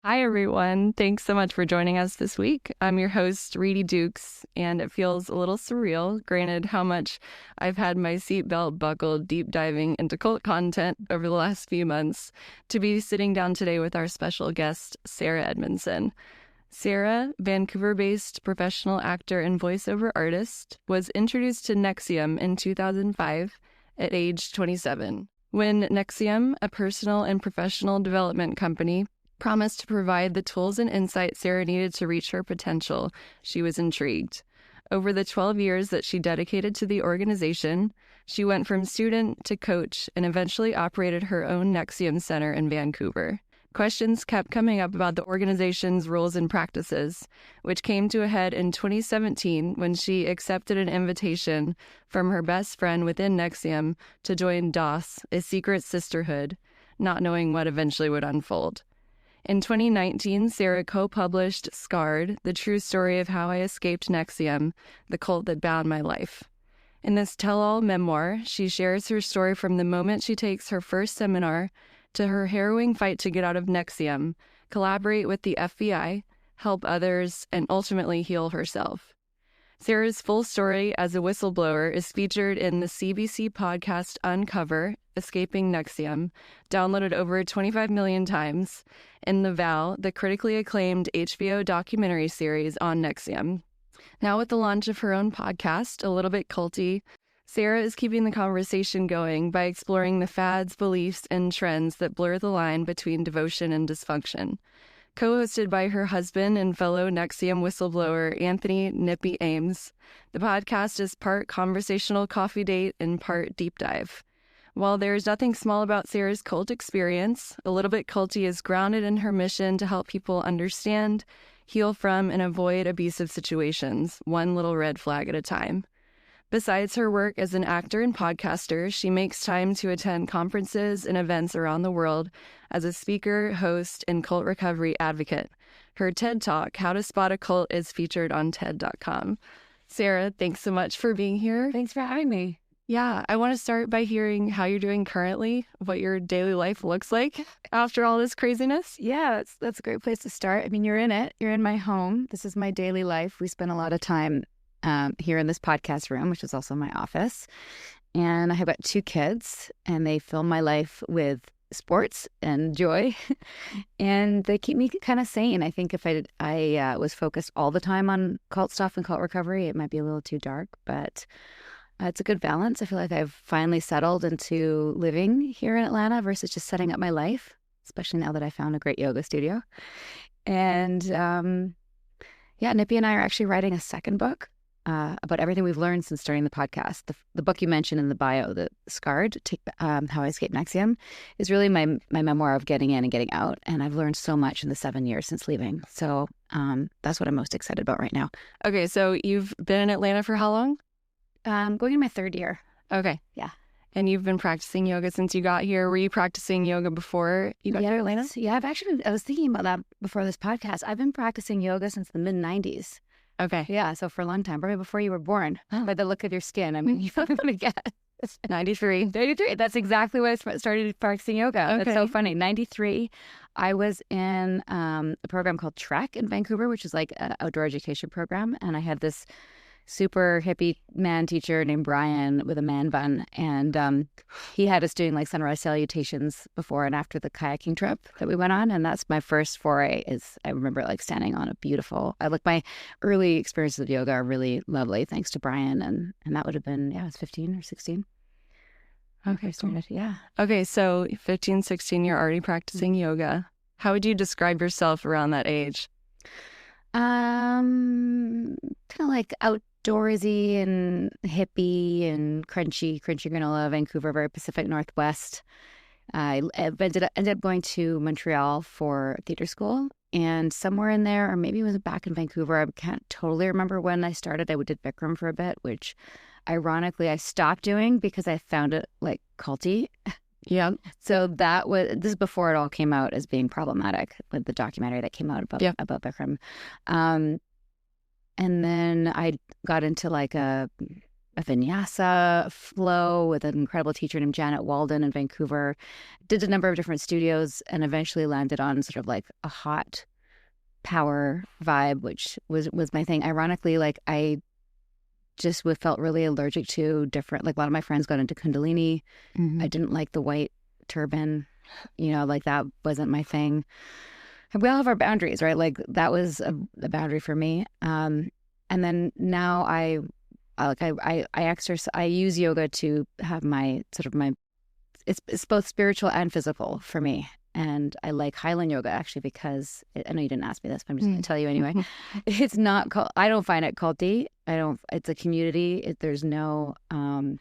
Hi, everyone. Thanks so much for joining us this week. I'm your host, Reedy Dukes, and it feels a little surreal, granted how much I've had my seatbelt buckled deep diving into cult content over the last few months, to be sitting down today with our special guest, Sarah Edmondson. Sarah, Vancouver-based professional actor and voiceover artist, was introduced to NXIVM in 2005 at age 27, when NXIVM, a personal and professional development company, promised to provide the tools and insight Sarah needed to reach her potential. She was intrigued. Over the 12 years that she dedicated to the organization, she went from student to coach and eventually operated her own NXIVM center in Vancouver. Questions kept coming up about the organization's rules and practices, which came to a head in 2017 when she accepted an invitation from her best friend within NXIVM to join DOS, a secret sisterhood, not knowing what eventually would unfold. In 2019, Sarah co-published Scarred, the true story of how I escaped NXIVM, the cult that bound my life. In this tell-all memoir, she shares her story from the moment she takes her first seminar to her harrowing fight to get out of NXIVM, collaborate with the FBI, help others, and ultimately heal herself. Sarah's full story as a whistleblower is featured in the CBC podcast Uncover, Escaping NXIVM, downloaded over 25 million times, in The Vow, the critically acclaimed HBO documentary series on NXIVM. Now with the launch of her own podcast, A Little Bit Culty, Sarah is keeping the conversation going by exploring the fads, beliefs, and trends that blur the line between devotion and dysfunction. Co-hosted by her husband and fellow NXIVM whistleblower Anthony Nippy Ames, the podcast is part conversational coffee date and part deep dive. While there is nothing small about Sarah's cult experience, A Little Bit Culty is grounded in her mission to help people understand, heal from, and avoid abusive situations, one little red flag at a time. Besides her work as an actor and podcaster, she makes time to attend conferences and events around the world as a speaker, host, and cult recovery advocate. Her TED Talk, How to Spot a Cult, is featured on TED.com. Sarah, thanks so much for being here. Thanks for having me. Yeah, I want to start by hearing how you're doing currently, what your daily life looks like after all this craziness. Yeah, that's a great place to start. I mean, you're in it. You're in my home. This is my daily life. We spend a lot of time here in this podcast room, which is also my office. And I have got 2 kids, and they fill my life with sports and joy. And they keep me kind of sane. I think if I was focused all the time on cult stuff and cult recovery, it might be a little too dark, but it's a good balance. I feel like I've finally settled into living here in Atlanta versus just setting up my life, especially now that I found a great yoga studio. And Nippy and I are actually writing a second book about everything we've learned since starting the podcast. The book you mentioned in the bio, the Scarred, How I Escaped NXIVM, is really my memoir of getting in and getting out. And I've learned so much in the 7 years since leaving. So that's what I'm most excited about right now. Okay, so you've been in Atlanta for how long? Going in my 3rd year. Okay. Yeah. And you've been practicing yoga since you got here. Were you practicing yoga before you got to Atlanta? Yeah, I was thinking about that before this podcast. I've been practicing yoga since the mid-90s. Okay. Yeah, so for a long time, probably before you were born. By the look of your skin, I mean, you're going to get 93. 93. That's exactly when I started practicing yoga. Okay. That's so funny. 93, I was in a program called Trek in Vancouver, which is like an outdoor education program. And I had this super hippie man teacher named Brian with a man bun. And he had us doing like sunrise salutations before and after the kayaking trip that we went on. And that's my first foray. I remember like standing on a beautiful, my early experiences of yoga are really lovely, thanks to Brian. And that would have been, I was 15 or 16. Okay, cool. Yeah. Okay, so 15, 16, you're already practicing yoga. How would you describe yourself around that age? Kind of like outdoorsy and hippie and crunchy granola, Vancouver, very Pacific Northwest. I ended up going to Montreal for theater school, and somewhere in there, or maybe it was back in Vancouver, I can't totally remember when I started. I did Bikram for a bit, which ironically I stopped doing because I found it like culty. Yeah. So this is before it all came out as being problematic with the documentary that came out about Bikram. And then I got into like a a vinyasa flow with an incredible teacher named Janet Walden in Vancouver. Did a number of different studios and eventually landed on sort of like a hot power vibe, which was my thing. Ironically, like I just felt really allergic to different, like a lot of my friends got into Kundalini. I didn't like the white turban, like that wasn't my thing. We all have our boundaries, right? Like that was a boundary for me. And then now I exercise, I use yoga to have my it's both spiritual and physical for me. And I like Highland yoga actually because I know you didn't ask me this, but I'm just going to tell you anyway. It's not I don't find it culty. It's a community. There's no, none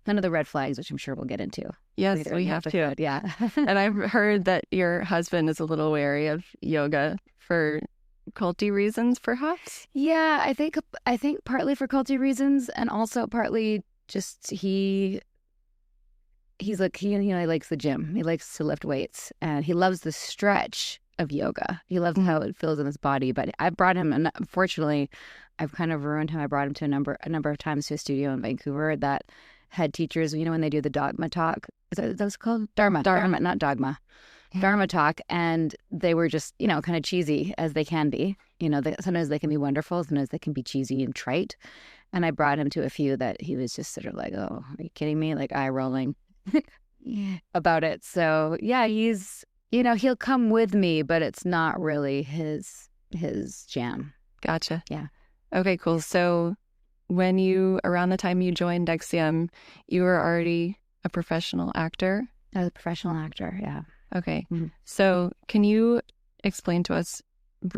of the red flags, which I'm sure we'll get into. Yes, later we have to. Yeah. And I've heard that your husband is a little wary of yoga for culty reasons, perhaps? Yeah, I think partly for culty reasons and also partly just he's like, he likes the gym. He likes to lift weights and he loves the stretch of yoga. He loves how it feels in his body. But I brought him, and unfortunately, I've kind of ruined him. I brought him to a number of times to a studio in Vancouver that had teachers, when they do the dogma talk. Is that what's called? Dharma, not dogma. Yeah. Dharma talk. And they were just, kind of cheesy as they can be. Sometimes they can be wonderful. Sometimes they can be cheesy and trite. And I brought him to a few that he was just sort of like, oh, are you kidding me? Like eye rolling. About it. So yeah, he's he'll come with me, but it's not really his jam. Gotcha. Yeah. Okay, cool. So around the time you joined NXIVM, you were already a professional actor? I was a professional actor, yeah. Okay. So can you explain to us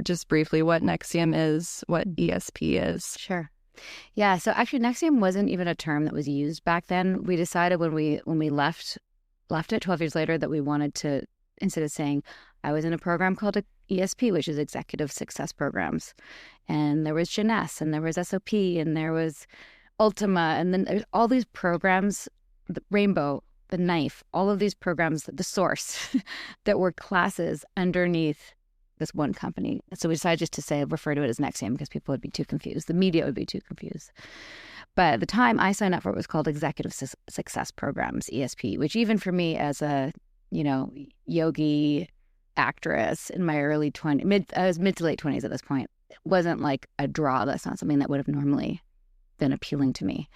just briefly what NXIVM is, what ESP is? Sure. Yeah, so actually NXIVM wasn't even a term that was used back then. We decided when we left it 12 years later that we wanted to, instead of saying, I was in a program called ESP, which is Executive Success Programs. And there was Jeunesse, and there was SOP, and there was Ultima, and then there's all these programs, the Rainbow, the Knife, all of these programs, the Source, that were classes underneath this one company. So we decided just to refer to it as NXIVM because people would be too confused. The media would be too confused. But at the time I signed up for it was called Executive Success Programs, ESP, which even for me as a, yogi actress in my early 20s, I was mid to late 20s at this point, it wasn't like a draw. That's not something that would have normally been appealing to me.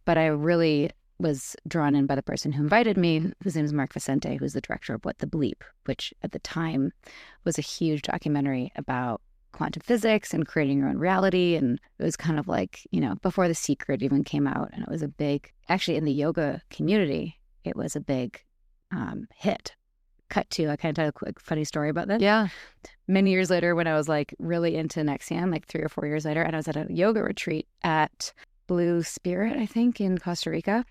But I really was drawn in by the person who invited me, whose name is Mark Vicente, who's the director of What the Bleep, which at the time was a huge documentary about quantum physics and creating your own reality. And it was kind of like, before The Secret even came out. And it was a big, actually in the yoga community, it was a big hit. Cut to, I can tell you a quick funny story about this. Yeah. Many years later when I was like really into NXIVM, like 3 or 4 years later, and I was at a yoga retreat at Blue Spirit, I think, in Costa Rica.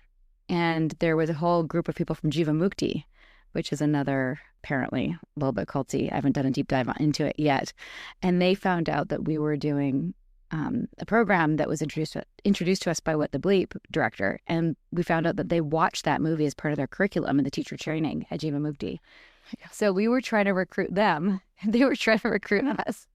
And there was a whole group of people from Jivamukti, which is another, apparently, a little bit culty. I haven't done a deep dive into it yet. And they found out that we were doing a program that was introduced to us by What the Bleep director. And we found out that they watched that movie as part of their curriculum in the teacher training at Jivamukti. So we were trying to recruit them, and they were trying to recruit us.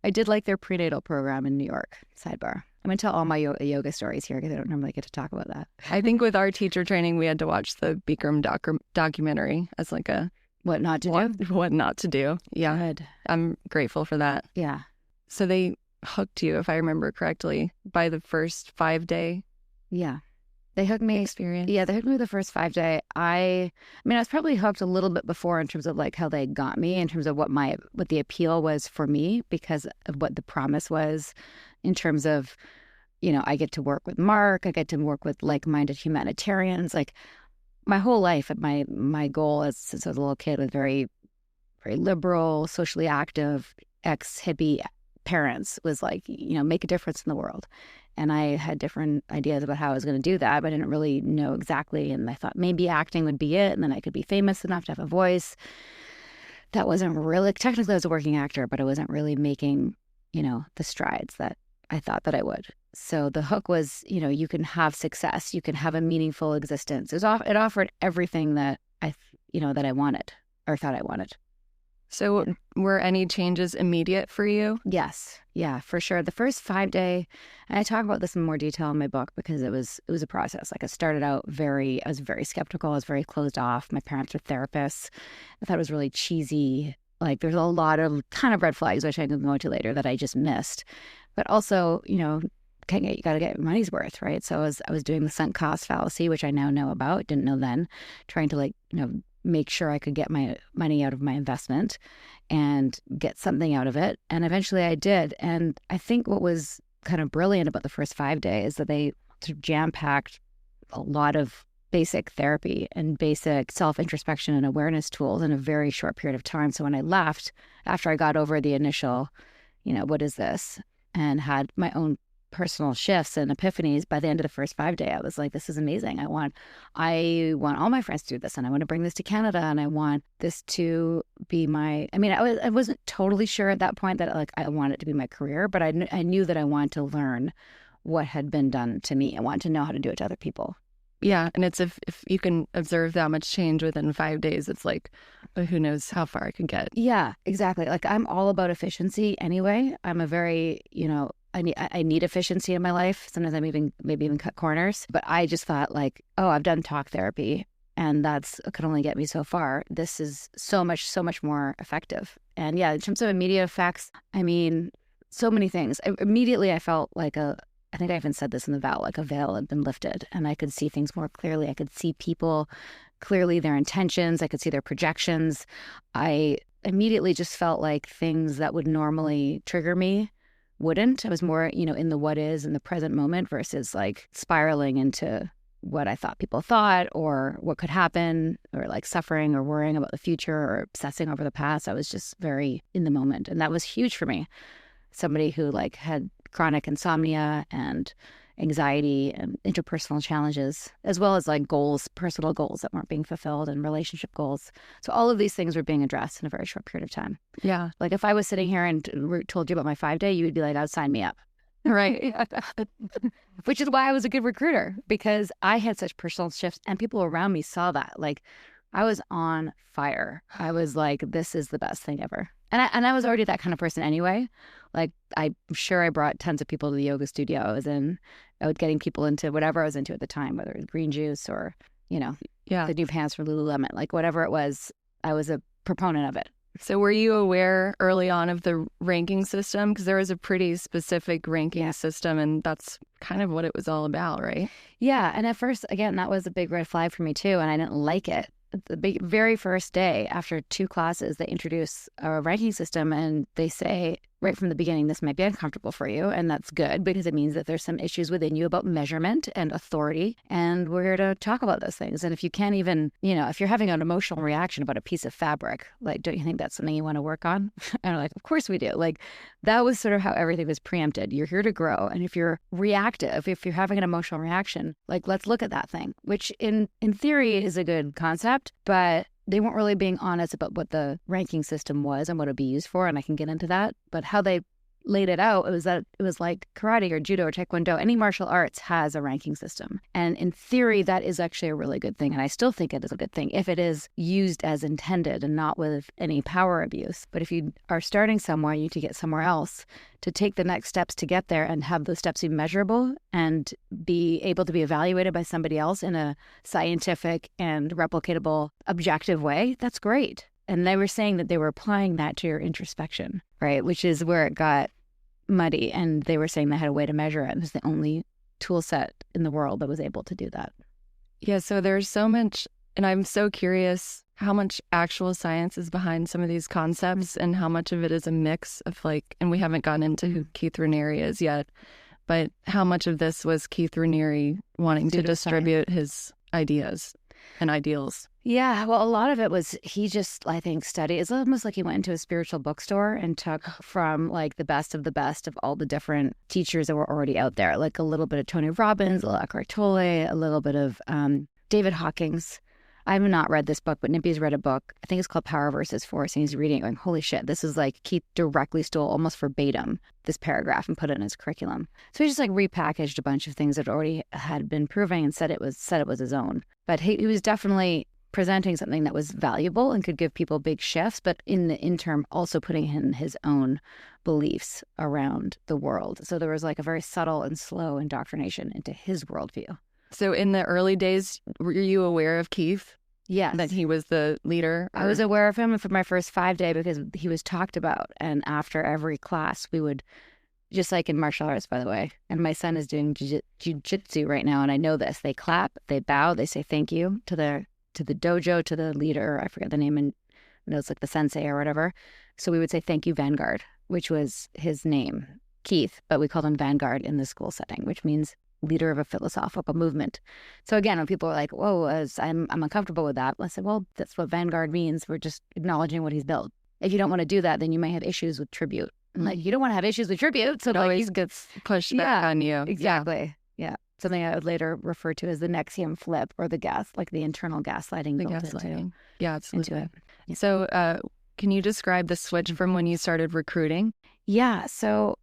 I did like their prenatal program in New York, sidebar. I'm going to tell all my yoga stories here because I don't normally get to talk about that. I think with our teacher training, we had to watch the Bikram documentary as like a... What not to do? What not to do. Yeah. Good. I'm grateful for that. Yeah. So they hooked you, if I remember correctly, by the first 5-day Yeah. They hooked me. Experience. Yeah, they hooked me the first 5-day. I was probably hooked a little bit before in terms of like how they got me, in terms of what the appeal was for me because of what the promise was in terms of, I get to work with Mark, I get to work with like-minded humanitarians. Like my whole life, my goal since I was a little kid was very, very liberal, socially active, ex-hippie parents was like, make a difference in the world. And I had different ideas about how I was going to do that, but I didn't really know exactly. And I thought maybe acting would be it. And then I could be famous enough to have a voice. That wasn't really, technically I was a working actor, but I wasn't really making, the strides that I thought that I would. So the hook was, you can have success. You can have a meaningful existence. It offered everything that that I wanted or thought I wanted. So were any changes immediate for you? Yes. Yeah, for sure. The first 5 day, and I talk about this in more detail in my book because it was a process. Like I started out I was very skeptical. I was very closed off. My parents were therapists. I thought it was really cheesy. Like there's a lot of kind of red flags, which I can go into later, that I just missed. But also, you got to get your money's worth, right? So I was doing the sunk cost fallacy, which I now know about, didn't know then, trying to make sure I could get my money out of my investment and get something out of it. And eventually I did. And I think what was kind of brilliant about the first 5 days that they sort of jam-packed a lot of basic therapy and basic self-introspection and awareness tools in a very short period of time. So when I left, after I got over the initial, what is this? And had my own personal shifts and epiphanies, by the end of the first 5 day, I was like, this is amazing. I want all my friends to do this, and I want to bring this to Canada, and I want this to be I wasn't totally sure at that point that I want it to be my career, but I knew that I wanted to learn what had been done to me. I wanted to know how to do it to other people. Yeah. And it's if you can observe that much change within 5 days, it's like, who knows how far I could get. Yeah, exactly. Like I'm all about efficiency anyway. I'm a very, I need efficiency in my life. Sometimes maybe even cut corners. But I just thought I've done talk therapy and it could only get me so far. This is so much more effective. And yeah, in terms of immediate effects, so many things. Immediately I felt I think I even said this in the vow, like a veil had been lifted and I could see things more clearly. I could see people clearly, their intentions. I could see their projections. I immediately just felt like things that would normally trigger me wouldn't. I was more, in the what is, in the present moment versus spiraling into what I thought people thought or what could happen or suffering or worrying about the future or obsessing over the past. I was just very in the moment. And that was huge for me. Somebody who had chronic insomnia and anxiety and interpersonal challenges, as well as goals, personal goals that weren't being fulfilled and relationship goals. So all of these things were being addressed in a very short period of time. Yeah. If I was sitting here and told you about my 5 day, you would be like, "I'd sign me up." Right. Which is why I was a good recruiter, because I had such personal shifts and people around me saw that. I was on fire. I was like, this is the best thing ever. And I was already that kind of person anyway. I'm sure I brought tons of people to the yoga studio I was in. I was getting people into whatever I was into at the time, whether it was green juice or, the new pants from Lululemon, whatever it was, I was a proponent of it. So were you aware early on of the ranking system? Because there was a pretty specific ranking system, and that's kind of what it was all about, right? Yeah. And at first, again, that was a big red flag for me too. And I didn't like it. The very first day, after 2 classes, they introduce a ranking system and they say right from the beginning, this might be uncomfortable for you. And that's good because it means that there's some issues within you about measurement and authority. And we're here to talk about those things. And if you can't even, if you're having an emotional reaction about a piece of fabric, don't you think that's something you want to work on? And I'm like, of course we do. That was sort of how everything was preempted. You're here to grow. And if you're reactive, if you're having an emotional reaction, let's look at that thing, which in theory is a good concept, but they weren't really being honest about what the ranking system was and what it would be used for, and I can get into that. But how they laid it out, it was like karate or judo or taekwondo. Any martial arts has a ranking system. And in theory, that is actually a really good thing. And I still think it is a good thing if it is used as intended and not with any power abuse. But if you are starting somewhere, you need to get somewhere else to take the next steps to get there and have those steps be measurable and be able to be evaluated by somebody else in a scientific and replicatable, objective way. That's great. And they were saying that they were applying that to your introspection, right? Which is where it got muddy. And they were saying they had a way to measure it. It was the only tool set in the world that was able to do that. Yeah, so there's so much, and I'm so curious how much actual science is behind some of these concepts and how much of it is a mix of and we haven't gotten into who Keith Raniere is yet, but how much of this was Keith Raniere wanting to distribute his ideas and ideals? Yeah, well, a lot of it was he just, I think, studied. It's almost like he went into a spiritual bookstore and took from the best of all the different teachers that were already out there, a little bit of Tony Robbins, a little Eckhart Tolle, a little bit of David Hawkins. I have not read this book, but Nippy's read a book. I think it's called Power versus Force, and he's reading it going, holy shit, this is Keith directly stole almost verbatim this paragraph and put it in his curriculum. So he just repackaged a bunch of things that already had been proven and said it was his own. But he was definitely presenting something that was valuable and could give people big shifts, but in the interim also putting in his own beliefs around the world. So there was like a very subtle and slow indoctrination into his worldview. So in the early days, were you aware of Keith? Yes. That he was the leader? I was aware of him for my first 5 day because he was talked about. And after every class, we would, just like in martial arts, by the way, and my son is doing jiu-jitsu right now, and I know this. They clap, they bow, they say thank you to the dojo, to the leader. I forget the name, and it's like the sensei or whatever. So we would say thank you, Vanguard, which was his name, Keith, but we called him Vanguard in the school setting, which means leader of a philosophical movement. So again, when people are like, whoa, I'm uncomfortable with that, I said, well, that's what Vanguard means. We're just acknowledging what he's built. If you don't want to do that, then you may have issues with tribute. And like, you don't want to have issues with tribute. So it always gets pushed back on you. Exactly. Yeah. Something I would later refer to as the NXIVM flip, or the internal gaslighting. The gaslighting. Yeah, absolutely. Into it. Yeah. So can you describe the switch from when you started recruiting? Yeah. So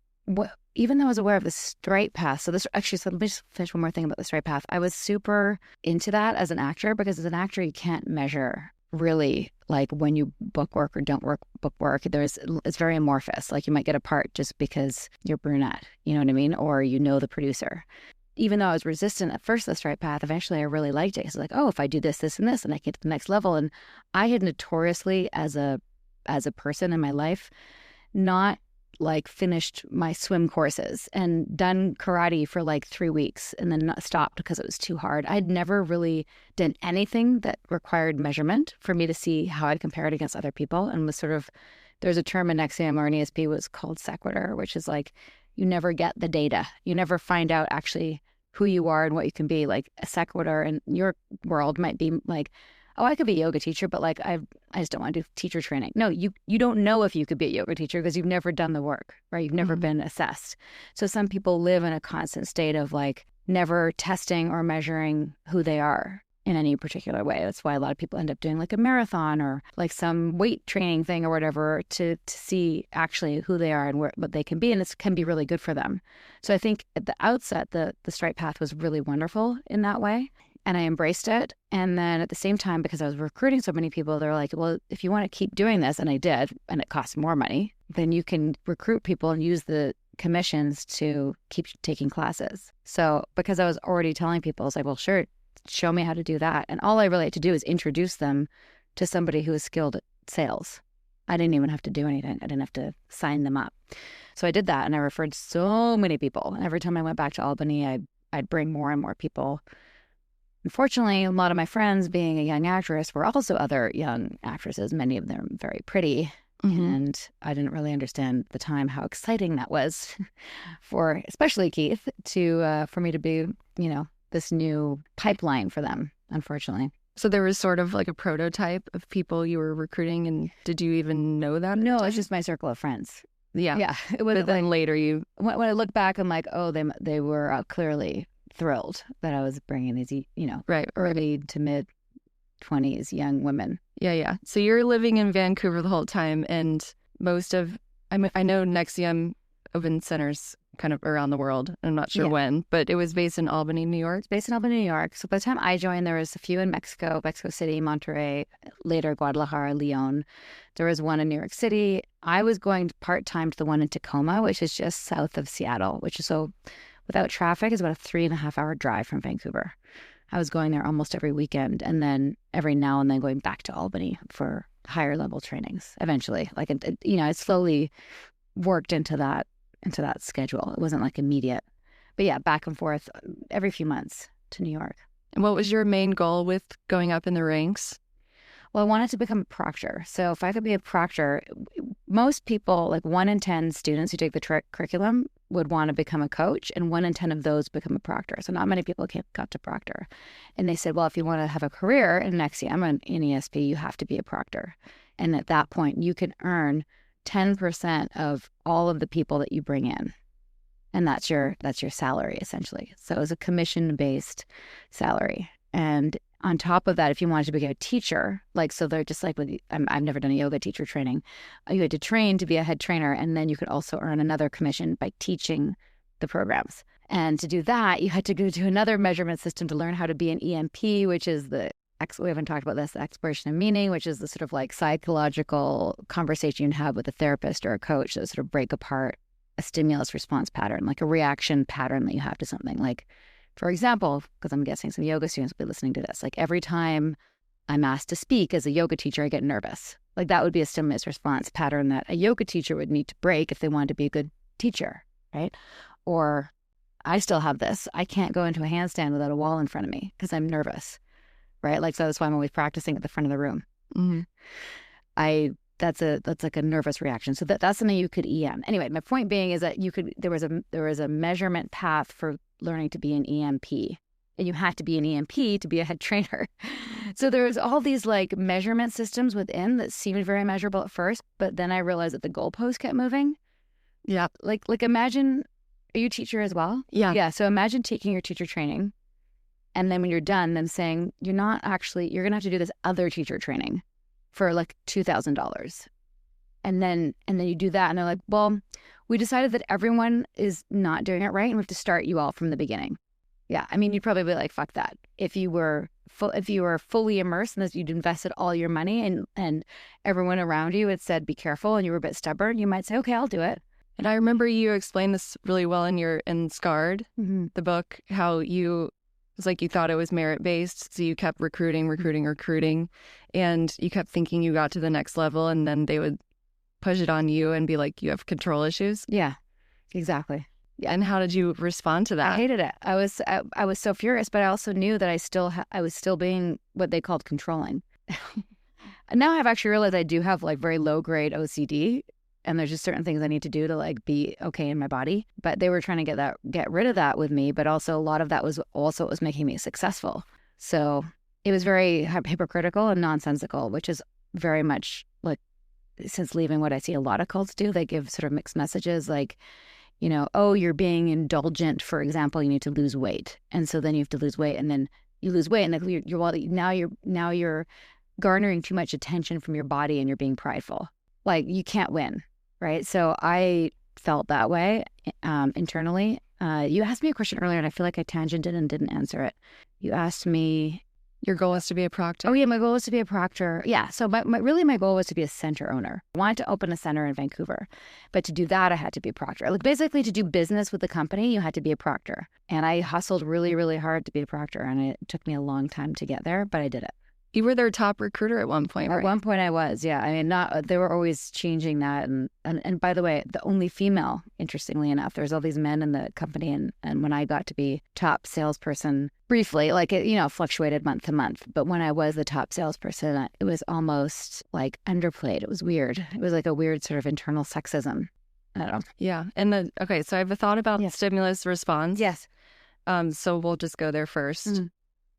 even though I was aware of the straight path, so let me just finish one more thing about the straight path. I was super into that as an actor, because as an actor, you can't measure really like when you book work or don't book work. It's very amorphous. Like you might get a part just because you're brunette, you know what I mean? Or you know the producer. Even though I was resistant at first to the straight path, eventually I really liked it. It's like, oh, if I do this, this, and this, and I get to the next level. And I had notoriously, as a person in my life, not like finished my swim courses and done karate for like 3 weeks and then stopped because it was too hard. I'd never really done anything that required measurement for me to see how I'd compare it against other people, and was sort of, there's a term in NXIVM or in ESP was called sequitur, which is like, you never get the data. You never find out actually who you are and what you can be. Like a sequitur in your world might be like, oh, I could be a yoga teacher, but like I just don't want to do teacher training. No, you don't know if you could be a yoga teacher because you've never done the work, right? You've never been assessed. So some people live in a constant state of like never testing or measuring who they are in any particular way. That's why a lot of people end up doing like a marathon or like some weight training thing or whatever to see actually who they are and what they can be. And it can be really good for them. So I think at the outset, the straight path was really wonderful in that way. And I embraced it. And then at the same time, because I was recruiting so many people, they're like, well, if you want to keep doing this, and I did, and it costs more money, then you can recruit people and use the commissions to keep taking classes. So because I was already telling people, I was like, well, sure, show me how to do that. And all I really had to do is introduce them to somebody who was skilled at sales. I didn't even have to do anything. I didn't have to sign them up. So I did that, and I referred so many people. And every time I went back to Albany, I'd bring more and more people. Unfortunately, a lot of my friends, being a young actress, were also other young actresses, many of them very pretty. And I didn't really understand at the time how exciting that was for especially Keith for me to be, this new pipeline for them, unfortunately. So there was sort of like a prototype of people you were recruiting, and did you even know that? No, it's just my circle of friends. Yeah. Yeah. It was, but then later when I look back, I'm like, oh, they were clearly thrilled that I was bringing these, right, early to mid 20s young women. Yeah. So you're living in Vancouver the whole time, and I know NXIVM opened centers kind of around the world. I'm not sure when, but it was based in Albany, New York. It's based in Albany, New York. So by the time I joined, there was a few in Mexico City, Monterrey, later Guadalajara, Leon. There was one in New York City. I was going part-time to the one in Tacoma, which is just south of Seattle, which is so without traffic is about a 3.5-hour drive from Vancouver. I was going there almost every weekend, and then every now and then going back to Albany for higher level trainings. Eventually, like it slowly worked into that schedule. It wasn't like immediate, but yeah, back and forth every few months to New York. And what was your main goal with going up in the ranks? Well, I wanted to become a proctor. So if I could be a proctor, most people, like 1 in 10 students who take the curriculum would want to become a coach, and 1 in 10 of those become a proctor. So not many people got to proctor. And they said, well, if you want to have a career in NXIVM and in ESP, you have to be a proctor. And at that point, you can earn 10% of all of the people that you bring in. And that's your salary, essentially. So it was a commission-based salary. And on top of that, if you wanted to become a teacher, so they're just like, I've never done a yoga teacher training. You had to train to be a head trainer, and then you could also earn another commission by teaching the programs. And to do that, you had to go to another measurement system to learn how to be an EMP, which is the we haven't talked about this, the exploration of meaning, which is the sort of like psychological conversation you have with a therapist or a coach that sort of break apart a stimulus response pattern, like a reaction pattern that you have to something. Like, for example, because I'm guessing some yoga students will be listening to this, like every time I'm asked to speak as a yoga teacher, I get nervous. Like that would be a stimulus response pattern that a yoga teacher would need to break if they wanted to be a good teacher, right? Or I still have this. I can't go into a handstand without a wall in front of me because I'm nervous, right? Like, so that's why I'm always practicing at the front of the room. Mm-hmm. That's like a nervous reaction. So that's something you could EM. Anyway, my point being is that there was a measurement path for learning to be an EMP, and you had to be an EMP to be a head trainer. So there was all these like measurement systems within that seemed very measurable at first, but then I realized that the goalpost kept moving. Yeah. Like imagine, are you a teacher as well? Yeah. Yeah. So imagine taking your teacher training, and then when you're done, then saying you're going to have to do this other teacher training for like $2,000. And then you do that, and they're like, well, we decided that everyone is not doing it right, and we have to start you all from the beginning. Yeah, I mean, you'd probably be like, fuck that. If you were fully immersed in this, you'd invested all your money, and everyone around you had said, be careful, and you were a bit stubborn, you might say, okay, I'll do it. And I remember you explained this really well in Scarred, the book, how it was like you thought it was merit-based, so you kept recruiting, and you kept thinking you got to the next level, and then they would push it on you and be like, you have control issues. Yeah, exactly. Yeah. And how did you respond to that? I hated it. I was so furious, but I also knew that I was still being what they called controlling. And now I've actually realized I do have like very low-grade OCD, and there's just certain things I need to do to like be okay in my body. But they were trying to get rid of that with me, but also a lot of that was also what was making me successful. So it was very hypocritical and nonsensical, which is very much like, since leaving, what I see a lot of cults do. They give sort of mixed messages like, you know, oh, you're being indulgent, for example, you need to lose weight. And so then you have to lose weight, and then you lose weight, and now you're garnering too much attention from your body, and you're being prideful. Like, you can't win, right? So I felt that way internally. You asked me a question earlier, and I feel like I tangented and didn't answer it. You asked me, your goal is to be a proctor. Oh, yeah, my goal was to be a proctor. Yeah, so my goal was to be a center owner. I wanted to open a center in Vancouver, but to do that, I had to be a proctor. Like, basically, to do business with the company, you had to be a proctor. And I hustled really, really hard to be a proctor, and it took me a long time to get there, but I did it. You were their top recruiter at one point, right? At one point I was, yeah. I mean, they were always changing that. And by the way, the only female, interestingly enough, there's all these men in the company. And when I got to be top salesperson briefly, like it, fluctuated month to month. But when I was the top salesperson, it was almost like underplayed. It was weird. It was like a weird sort of internal sexism. I don't know. Yeah. And okay, so I have a thought about stimulus response. Yes. So we'll just go there first.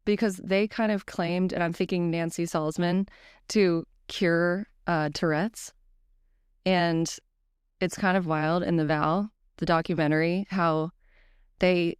Because they kind of claimed, and I'm thinking Nancy Salzman, to cure Tourette's. And it's kind of wild in the documentary, how they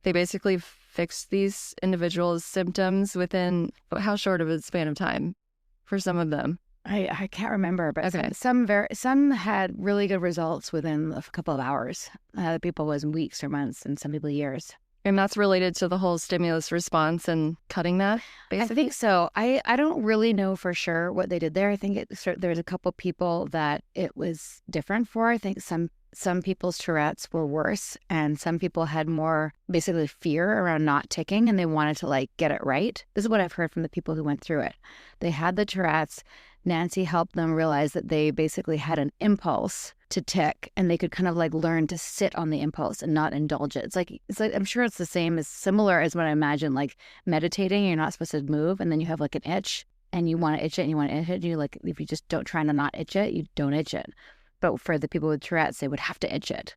basically fixed these individuals' symptoms within how short of a span of time for some of them? I can't remember, but okay. Some had really good results within a couple of hours. Other people was weeks or months, and some people years. And that's related to the whole stimulus response and cutting that, basically? I think so. I don't really know for sure what they did there. I think there's a couple people that it was different for. I think some people's Tourette's were worse, and some people had more basically fear around not ticking, and they wanted to like get it right. This is what I've heard from the people who went through it. They had the Tourette's. Nancy helped them realize that they basically had an impulse to tick, and they could kind of like learn to sit on the impulse and not indulge it. It's like I'm sure it's similar as what I imagine, like meditating. You're not supposed to move, and then you have like an itch, and you want to itch it, and you want to itch it. And you like, if you just don't try to not itch it, you don't itch it. But for the people with Tourette's, they would have to itch it.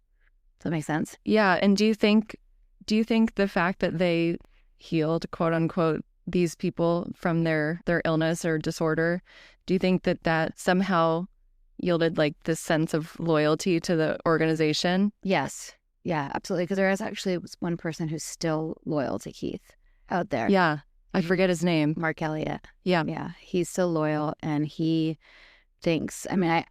Does that make sense? Yeah. And do you think the fact that they healed, quote unquote, these people from their illness or disorder, do you think that somehow yielded like this sense of loyalty to the organization? Yes. Yeah, absolutely. Because there is actually one person who's still loyal to Keith out there. Yeah. I forget his name. Mark Elliott. Yeah. Yeah. He's still loyal, and he thinks, I mean,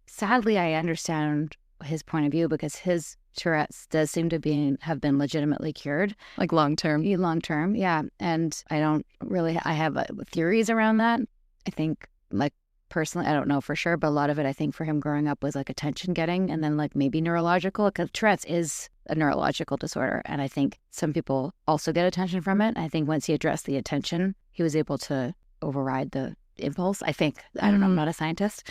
sadly, I understand his point of view, because his Tourette's does seem to have been legitimately cured. Like long term. Long term, yeah. And I have theories around that. I think, like, personally, I don't know for sure, but a lot of it, I think, for him growing up was like attention getting, and then like maybe neurological, because Tourette's is a neurological disorder. And I think some people also get attention from it. I think once he addressed the attention, he was able to override the impulse. I think, I don't know, I'm not a scientist,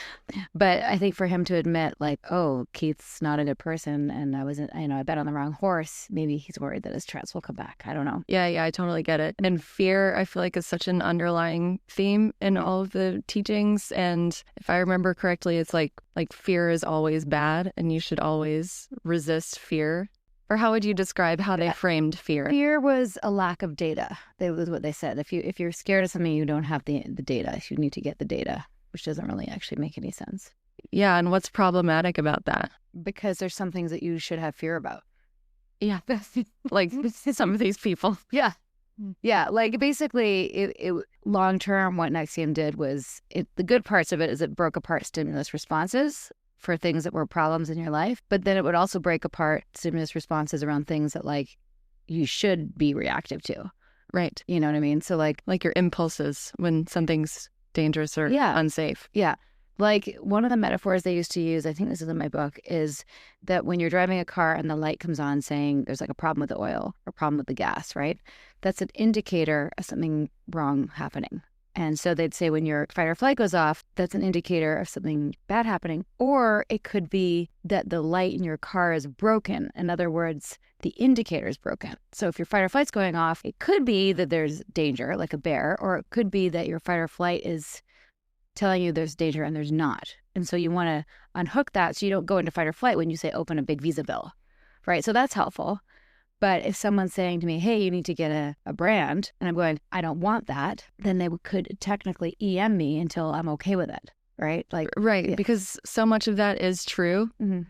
but I think for him to admit, like, oh, Keith's not a good person, and I bet on the wrong horse. Maybe he's worried that his Tourette's will come back. I don't know. Yeah, I totally get it. And fear, I feel like, is such an underlying theme in all of the teachings. And if I remember correctly, it's like fear is always bad, and you should always resist fear. Or how would you describe how they framed fear? Fear was a lack of data. That was what they said. If you're scared of something, you don't have the data. You need to get the data, which doesn't really actually make any sense. Yeah, and what's problematic about that? Because there's some things that you should have fear about. Yeah, like some of these people. Yeah. Yeah, like basically, it long term, what NXIVM did was, the good parts of it is it broke apart stimulus responses for things that were problems in your life, but then it would also break apart stimulus responses around things that, like, you should be reactive to. Right. You know what I mean? So like your impulses when something's dangerous or unsafe. Yeah. Like, one of the metaphors they used to use, I think this is in my book, is that when you're driving a car and the light comes on saying there's like a problem with the oil or problem with the gas, right? That's an indicator of something wrong happening. And so they'd say when your fight or flight goes off, that's an indicator of something bad happening. Or it could be that the light in your car is broken. In other words, the indicator is broken. So if your fight or flight's going off, it could be that there's danger, like a bear, or it could be that your fight or flight is telling you there's danger and there's not. And so you want to unhook that so you don't go into fight or flight when you say open a big Visa bill, right? So that's helpful. But if someone's saying to me, hey, you need to get a brand, and I'm going, I don't want that, then they could technically EM me until I'm okay with it, right? Right, because so much of that is true. Mm-hmm.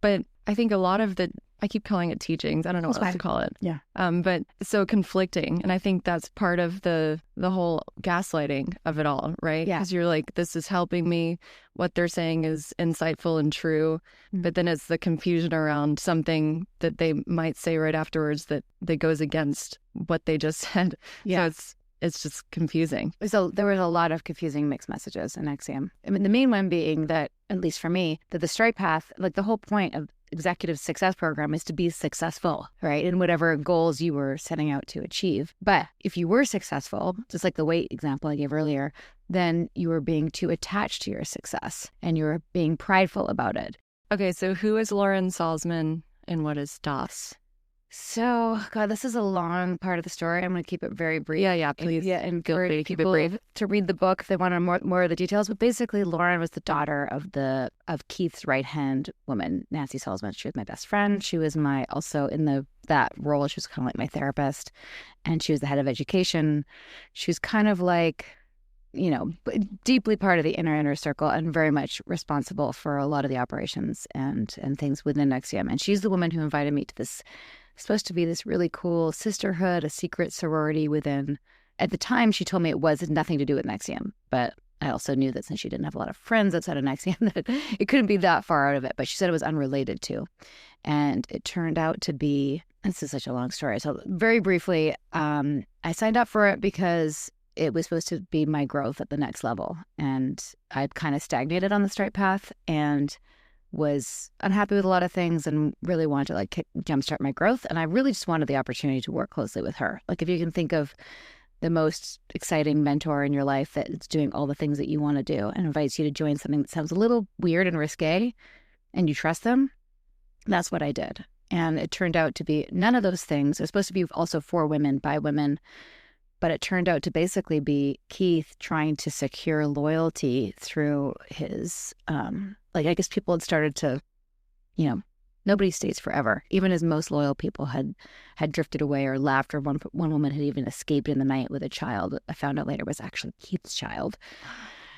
But I think a lot of I keep calling it teachings. I don't know what else to call it. Yeah. But so conflicting. And I think that's part of the whole gaslighting of it all, right? Yeah. Because you're like, this is helping me. What they're saying is insightful and true. Mm-hmm. But then it's the confusion around something that they might say right afterwards that goes against what they just said. Yeah. So it's just confusing. So there was a lot of confusing mixed messages in NXIVM. I mean, the main one being that, at least for me, that the straight path, like the whole point of executive success program is to be successful, right? In whatever goals you were setting out to achieve. But if you were successful, just like the weight example I gave earlier, then you were being too attached to your success and you were being prideful about it. Okay, so who is Lauren Salzman and what is DOS? So, God, this is a long part of the story. I'm going to keep it very brief. Yeah, please. Yeah, and for keep it brief. To read the book, they want more of the details. But basically, Lauren was the daughter of Keith's right-hand woman, Nancy Salzman. She was my best friend. She was also in that role, she was kind of like my therapist. And she was the head of education. She was kind of like, you know, deeply part of the inner circle and very much responsible for a lot of the operations and things within NXIVM. And she's the woman who invited me to this, supposed to be this really cool sisterhood, a secret sorority within. At the time, she told me it was nothing to do with NXIVM, but I also knew that since she didn't have a lot of friends outside of NXIVM, that it couldn't be that far out of it. But she said it was unrelated to. And it turned out to be, this is such a long story. So very briefly, I signed up for it because it was supposed to be my growth at the next level. And I'd kind of stagnated on the straight path and was unhappy with a lot of things and really wanted to jumpstart my growth. And I really just wanted the opportunity to work closely with her. Like, if you can think of the most exciting mentor in your life that is doing all the things that you want to do and invites you to join something that sounds a little weird and risque and you trust them, that's what I did. And it turned out to be none of those things. It was supposed to be also for women, by women. But it turned out to basically be Keith trying to secure loyalty through his, I guess people had started to, nobody stays forever. Even his most loyal people had drifted away or left, or one woman had even escaped in the night with a child. I found out later was actually Keith's child.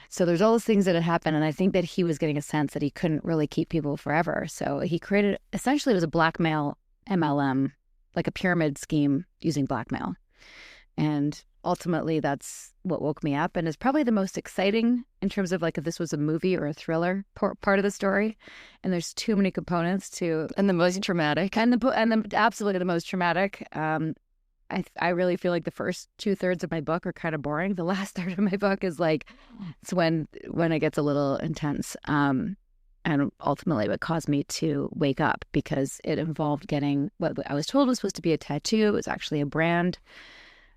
So there's all those things that had happened. And I think that he was getting a sense that he couldn't really keep people forever. So he created, essentially it was a blackmail MLM, like a pyramid scheme using blackmail. And ultimately, that's what woke me up, and is probably the most exciting in terms of like if this was a movie or a thriller part of the story. And there's too many components to, And the most traumatic. and the absolutely the most traumatic. I really feel like the first 2/3 of my book are kind of boring. The last third of my book is like, it's when it gets a little intense. And ultimately what caused me to wake up, because it involved getting what I was told was supposed to be a tattoo. It was actually a brand.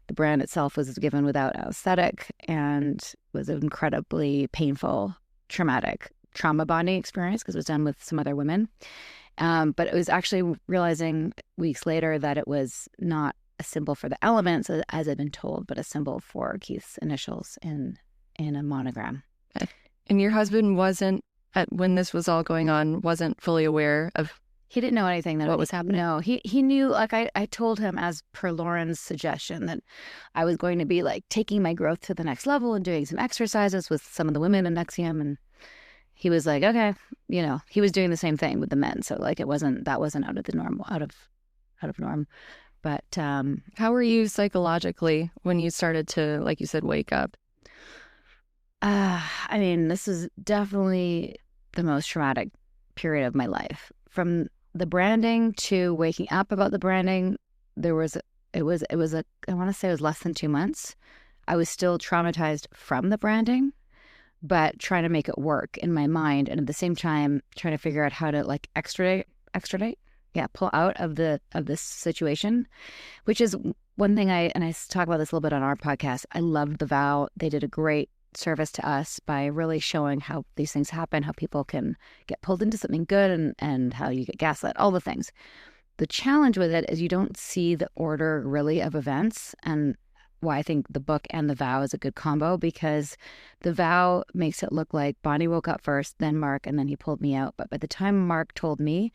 The brand itself was given without aesthetic and was an incredibly painful, traumatic trauma bonding experience because it was done with some other women. But it was actually realizing weeks later that it was not a symbol for the elements as I'd been told, but a symbol for Keith's initials in a monogram. And your husband wasn't, when this was all going on, wasn't fully aware of. He didn't know anything that what was happening. No, he knew. Like I told him, as per Lauren's suggestion, that I was going to be like taking my growth to the next level and doing some exercises with some of the women in NXIVM, and he was like, okay, he was doing the same thing with the men. So like that wasn't out of the normal, out of norm. But how were you psychologically when you started to, like you said, wake up? I mean, this is definitely the most traumatic period of my life. From the branding to waking up about the branding, it was I want to say it was less than 2 months. I was still traumatized from the branding, but trying to make it work in my mind, and at the same time trying to figure out how to like extradite, pull out of this situation, which is one thing I talk about this a little bit on our podcast. I loved The Vow. They did a great service to us by really showing how these things happen, how people can get pulled into something good, and how you get gaslit, all the things. The challenge with it is you don't see the order really of events, and why I think the book and The Vow is a good combo, because The Vow makes it look like Bonnie woke up first, then Mark, and then he pulled me out. But by the time Mark told me,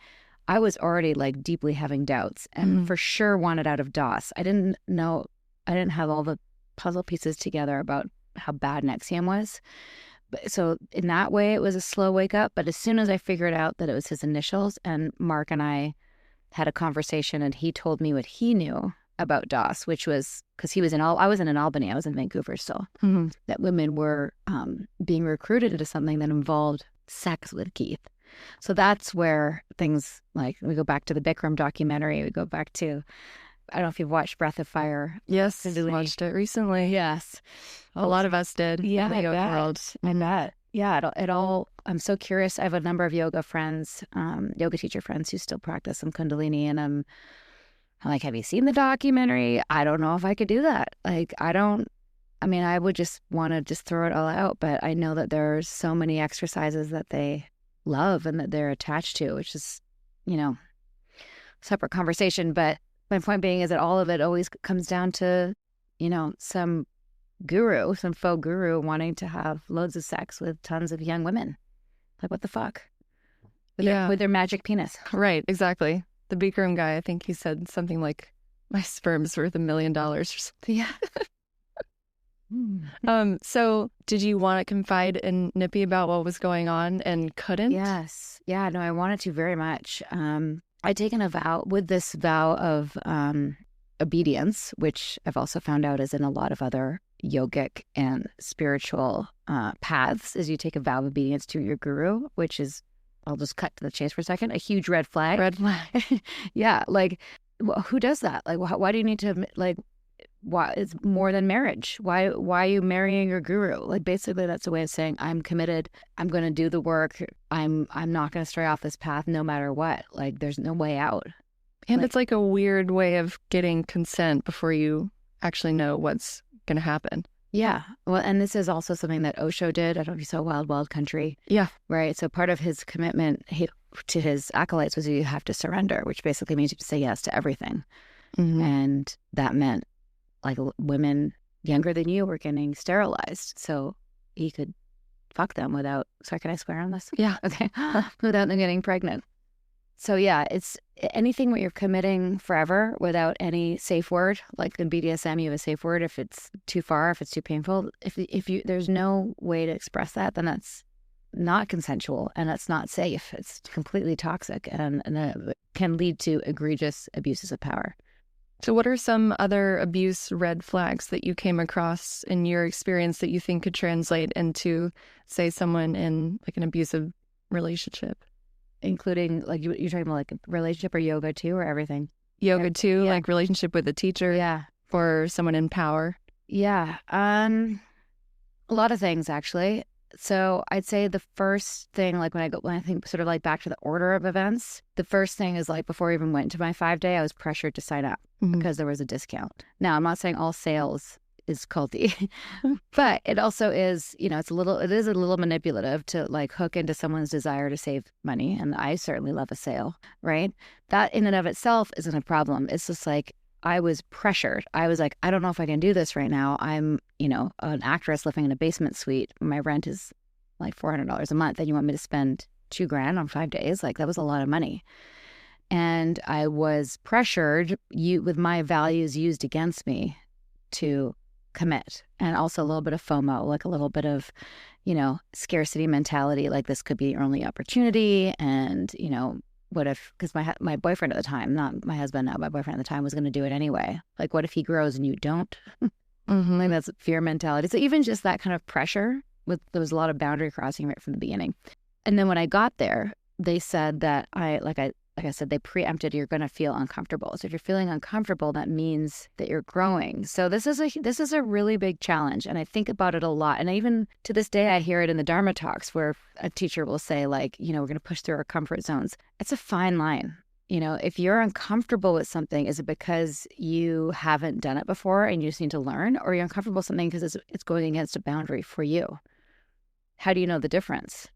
I was already like deeply having doubts and for sure wanted out of DOS. I didn't have all the puzzle pieces together about how bad NXIVM was. So in that way, it was a slow wake up. But as soon as I figured out that it was his initials, and Mark and I had a conversation, and he told me what he knew about DOS, which was because I was in Albany, I was in Vancouver still, that women were being recruited into something that involved sex with Keith. So that's where things like, we go back to the Bikram documentary, we go back to, I don't know if you've watched Breath of Fire. Yes, watched it recently. Yes. A lot of us did. Yeah, in the yoga world. I bet. Yeah, it all, I'm so curious. I have a number of yoga friends, yoga teacher friends who still practice some Kundalini, and I'm like, have you seen the documentary? I don't know if I could do that. Like, I would just want to just throw it all out, but I know that there's so many exercises that they love and that they're attached to, which is, separate conversation. But my point being is that all of it always comes down to, some faux guru wanting to have loads of sex with tons of young women. Like, what the fuck? With their magic penis. Right, exactly. The Bikram guy, I think he said something like, my sperm's worth $1 million or something. Yeah. So did you want to confide in Nippy about what was going on and couldn't? Yes. Yeah, no, I wanted to very much. I'd taken a vow with this vow of obedience, which I've also found out is in a lot of other yogic and spiritual paths, is you take a vow of obedience to your guru, which is, I'll just cut to the chase for a second, a huge red flag. Red flag. Yeah. Like, who does that? Like, why do you need to, like, why it's more than marriage? Why are you marrying your guru? Like, basically that's a way of saying, I'm committed. I'm going to do the work. I'm not going to stray off this path no matter what. Like, there's no way out. And it's like a weird way of getting consent before you actually know what's going to happen. Yeah. Well, and this is also something that Osho did. I don't know if you saw Wild Wild Country. Yeah. Right. So part of his commitment to his acolytes was you have to surrender, which basically means you have to say yes to everything. And that meant, like, women younger than you were getting sterilized so he could fuck them without, sorry, can I swear on this? Yeah. Okay. Without them getting pregnant. So yeah, it's anything where you're committing forever without any safe word. Like in BDSM, you have a safe word if it's too far, if it's too painful. If you there's no way to express that, then that's not consensual and that's not safe. It's completely toxic and it can lead to egregious abuses of power. So what are some other abuse red flags that you came across in your experience that you think could translate into, say, someone in like an abusive relationship? Including, like, you're talking about like a relationship or yoga too, or everything? Yoga too, Yeah. like relationship with a teacher, Yeah. or someone in power? Yeah. A lot of things, actually. So I'd say the first thing, like when I think sort of like back to the order of events, the first thing is like before I even went to my 5-day, I was pressured to sign up because there was a discount. Now, I'm not saying all sales is culty, but it also is, it is a little manipulative to like hook into someone's desire to save money. And I certainly love a sale, right? That in and of itself isn't a problem. It's just like, I was pressured. I was like, I don't know if I can do this right now. I'm, an actress living in a basement suite. My rent is like $400 a month. And you want me to spend $2,000 on 5 days? Like, that was a lot of money. And I was pressured with my values used against me to commit. And also a little bit of FOMO, like a little bit of, scarcity mentality. Like, this could be your only opportunity. And, what if, because my boyfriend at the time, not my husband now, my boyfriend at the time was going to do it anyway. Like, what if he grows and you don't? Like, that's fear mentality. So even just that kind of pressure, there was a lot of boundary crossing right from the beginning. And then when I got there, they said that like I said, they preempted, you're going to feel uncomfortable. So if you're feeling uncomfortable, that means that you're growing. So this is a really big challenge. And I think about it a lot. And even to this day, I hear it in the Dharma talks where a teacher will say, like, we're going to push through our comfort zones. It's a fine line. If you're uncomfortable with something, is it because you haven't done it before and you just need to learn? Or you're uncomfortable with something because it's going against a boundary for you? How do you know the difference?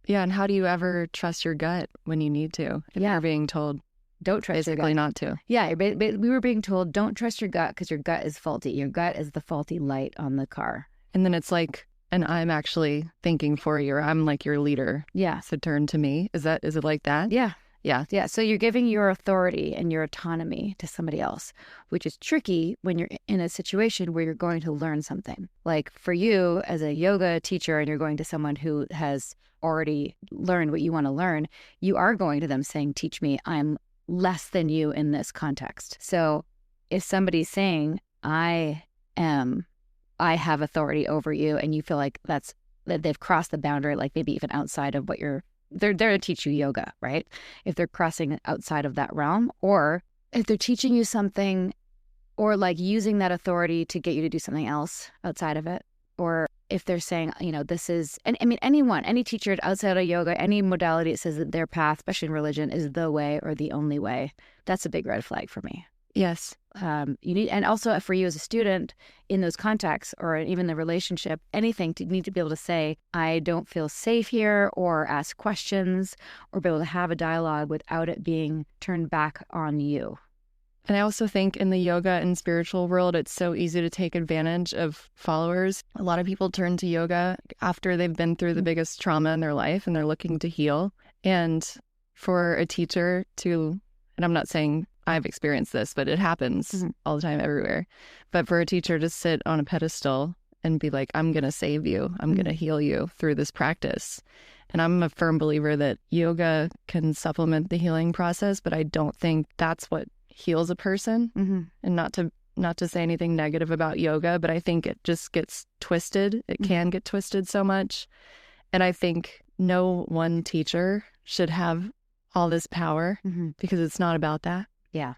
Yeah, and how do you ever trust your gut when you need to? If you're being told, don't trust your gut. Basically not to. Yeah, we were being told, don't trust your gut because your gut is faulty. Your gut is the faulty light on the car. And then it's like, and I'm actually thinking for you, or I'm like your leader. Yeah. So turn to me. Is it like that? Yeah. Yeah. Yeah. So you're giving your authority and your autonomy to somebody else, which is tricky when you're in a situation where you're going to learn something. Like for you as a yoga teacher and you're going to someone who has already learned what you want to learn, you are going to them saying, teach me, I'm less than you in this context. So if somebody's saying, I have authority over you, and you feel like that they've crossed the boundary, like maybe even outside of what they're there to teach you yoga, right? If they're crossing outside of that realm, or if they're teaching you something, or like using that authority to get you to do something else outside of it, or if they're saying, this is, and I mean, any teacher outside of yoga, any modality that says that their path, especially in religion, is the way or the only way, that's a big red flag for me. Yes. You need, and also for you as a student in those contexts, or even the relationship, anything, to need to be able to say, I don't feel safe here, or ask questions, or be able to have a dialogue without it being turned back on you. And I also think in the yoga and spiritual world, it's so easy to take advantage of followers. A lot of people turn to yoga after they've been through the biggest trauma in their life and they're looking to heal. And for a teacher to, and I'm not saying I've experienced this, but it happens all the time everywhere. But for a teacher to sit on a pedestal and be like, I'm going to save you, I'm going to heal you through this practice. And I'm a firm believer that yoga can supplement the healing process, but I don't think that's what heals a person. And not to say anything negative about yoga, but I think it just gets twisted. It can get twisted so much. And I think no one teacher should have all this power because it's not about that. Yeah.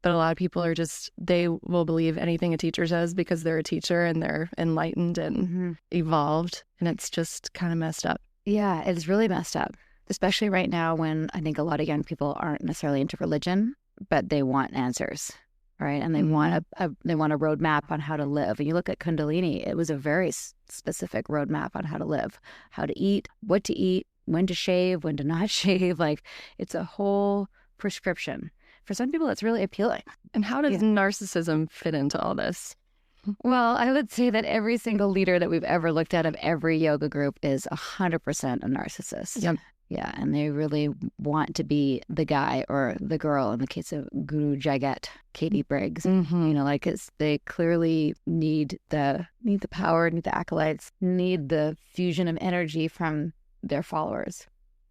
But a lot of people are they will believe anything a teacher says because they're a teacher and they're enlightened and evolved. And it's just kind of messed up. Yeah, it's really messed up, especially right now when I think a lot of young people aren't necessarily into religion, but they want answers, right? And they want a roadmap on how to live. And you look at Kundalini, it was a very specific roadmap on how to live, how to eat, when to shave, when to not shave. Like, it's a whole prescription. For some people, it's really appealing. And how does narcissism fit into all this? Well, I would say that every single leader that we've ever looked at of every yoga group is 100% a narcissist. Yep. Yeah, and they really want to be the guy or the girl. In the case of Guru Jagat, Katie Briggs, they clearly need the power, need the acolytes, need the fusion of energy from their followers.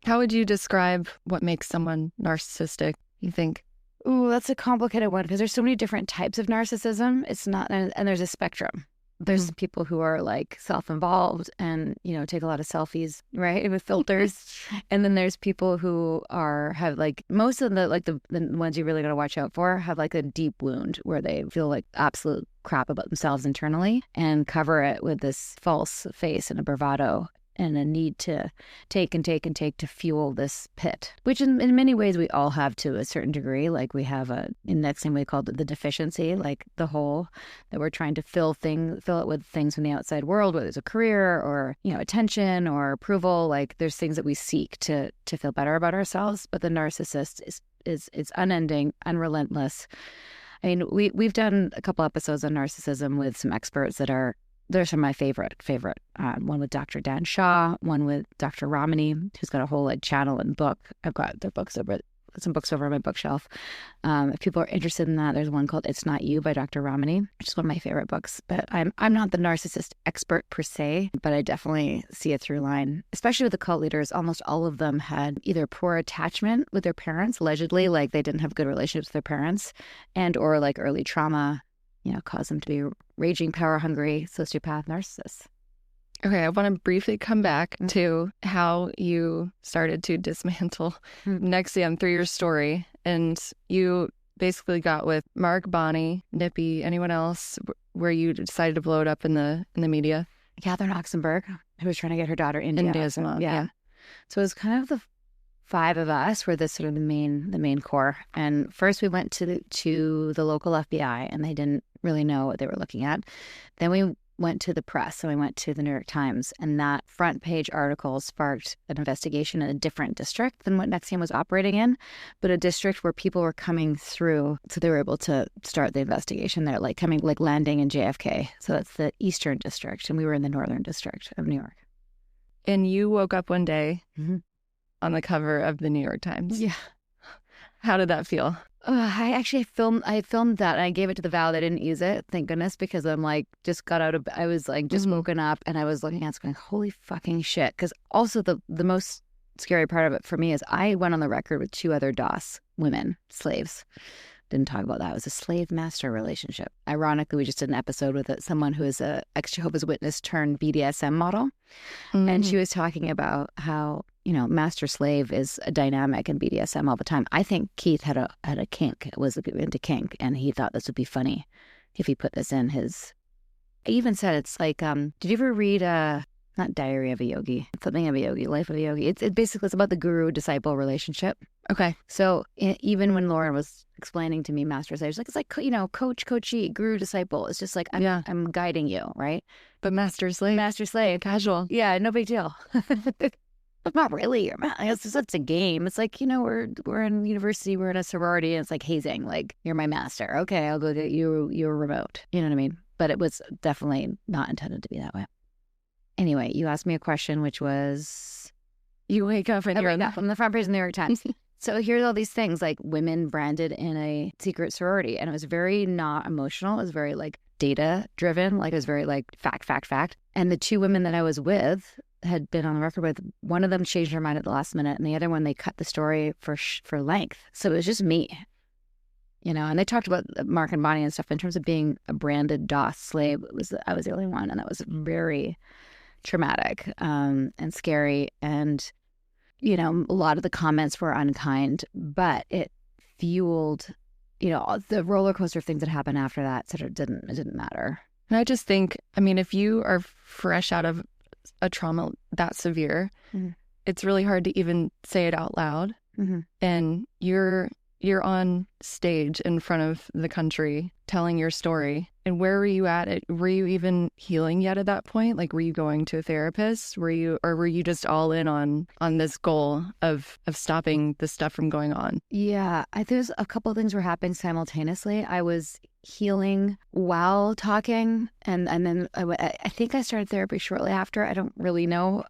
How would you describe what makes someone narcissistic, you think? Ooh, that's a complicated one because there's so many different types of narcissism. It's not, and there's a spectrum. There's people who are like self-involved and, take a lot of selfies, right, with filters. And then there's people who have like, most of the ones you really got to watch out for have like a deep wound where they feel like absolute crap about themselves internally and cover it with this false face and a bravado and a need to take and take and take to fuel this pit, which in many ways we all have to a certain degree. Like we have in that same way called the deficiency, like the hole that we're trying to fill it with things from the outside world, whether it's a career or, attention or approval. Like there's things that we seek to feel better about ourselves. But the narcissist is unending, unrelentless. I mean, we've done a couple episodes on narcissism with some experts that are, they're some of my favorite. One with Dr. Dan Shaw, one with Dr. Ramani, who's got a whole channel and book. I've got some books over on my bookshelf. If people are interested in that, there's one called It's Not You by Dr. Ramani, which is one of my favorite books. But I'm not the narcissist expert per se, but I definitely see a through line, especially with the cult leaders. Almost all of them had either poor attachment with their parents, allegedly, like they didn't have good relationships with their parents, and or like early trauma, caused them to be raging, power-hungry, sociopath narcissists. Okay, I want to briefly come back to how you started to dismantle NXIVM through your story. And you basically got with Mark, Bonnie, Nippy, anyone else, where you decided to blow it up in the media? Catherine Oxenberg, who was trying to get her daughter India as well. Yeah. So it was kind of the five of us were the sort of the main core. And first we went to the local FBI, and they didn't really know what they were looking at. Then we went to the press, so we went to the New York Times, and that front page article sparked an investigation in a different district than what NXIVM was operating in, but a district where people were coming through, so they were able to start the investigation there, landing in JFK. So that's the Eastern District, and we were in the Northern District of New York. And you woke up one day on the cover of the New York Times. Yeah. How did that feel? I filmed that, and I gave it to the Val. I didn't use it, thank goodness, because I'm just got out of, I was just woken up, and I was looking at it going, holy fucking shit. Because also the most scary part of it for me is I went on the record with two other DOS women, slaves. Didn't talk about that. It was a slave-master relationship. Ironically, we just did an episode with someone who is a ex-Jehovah's Witness turned BDSM model. And she was talking about how, master-slave is a dynamic in BDSM all the time. I think Keith had a kink, was into kink, and he thought this would be funny if he put this in his... I even said it's like, did you ever read, not Diary of a Yogi, something of a Yogi, Life of a Yogi? It's basically, it's about the guru-disciple relationship. Okay. So even when Lauren was explaining to me master slave, it's like, coach, coachee, guru, disciple. It's just like, I'm guiding you, right? But master slave, casual. Yeah, no big deal. Not really. It's a game. It's like, we're in university, we're in a sorority, and it's like hazing. Like, you're my master. Okay, I'll go get you your remote. You know what I mean? But it was definitely not intended to be that way. Anyway, you asked me a question, which was... You wake up and you're on the front page of the New York Times. So here's all these things, like women branded in a secret sorority. And it was very not emotional. It was very data driven. It was very fact. And the two women that I was with had been on the record with, one of them changed her mind at the last minute, and the other one, they cut the story for length. So it was just me, and they talked about Mark and Bonnie and stuff. In terms of being a branded DOS slave, I was the only one. And that was very traumatic and scary. And, a lot of the comments were unkind, but it fueled, the roller coaster of things that happened after that. So it didn't matter. And I just think, if you are fresh out of a trauma that severe, it's really hard to even say it out loud. And you're on stage in front of the country telling your story. And where were you at? Were you even healing yet at that point? Were you going to a therapist? Were you just all in on this goal of stopping this stuff from going on? Yeah, there's a couple of things were happening simultaneously. I was healing while talking, and then I think I started therapy shortly after. I don't really know.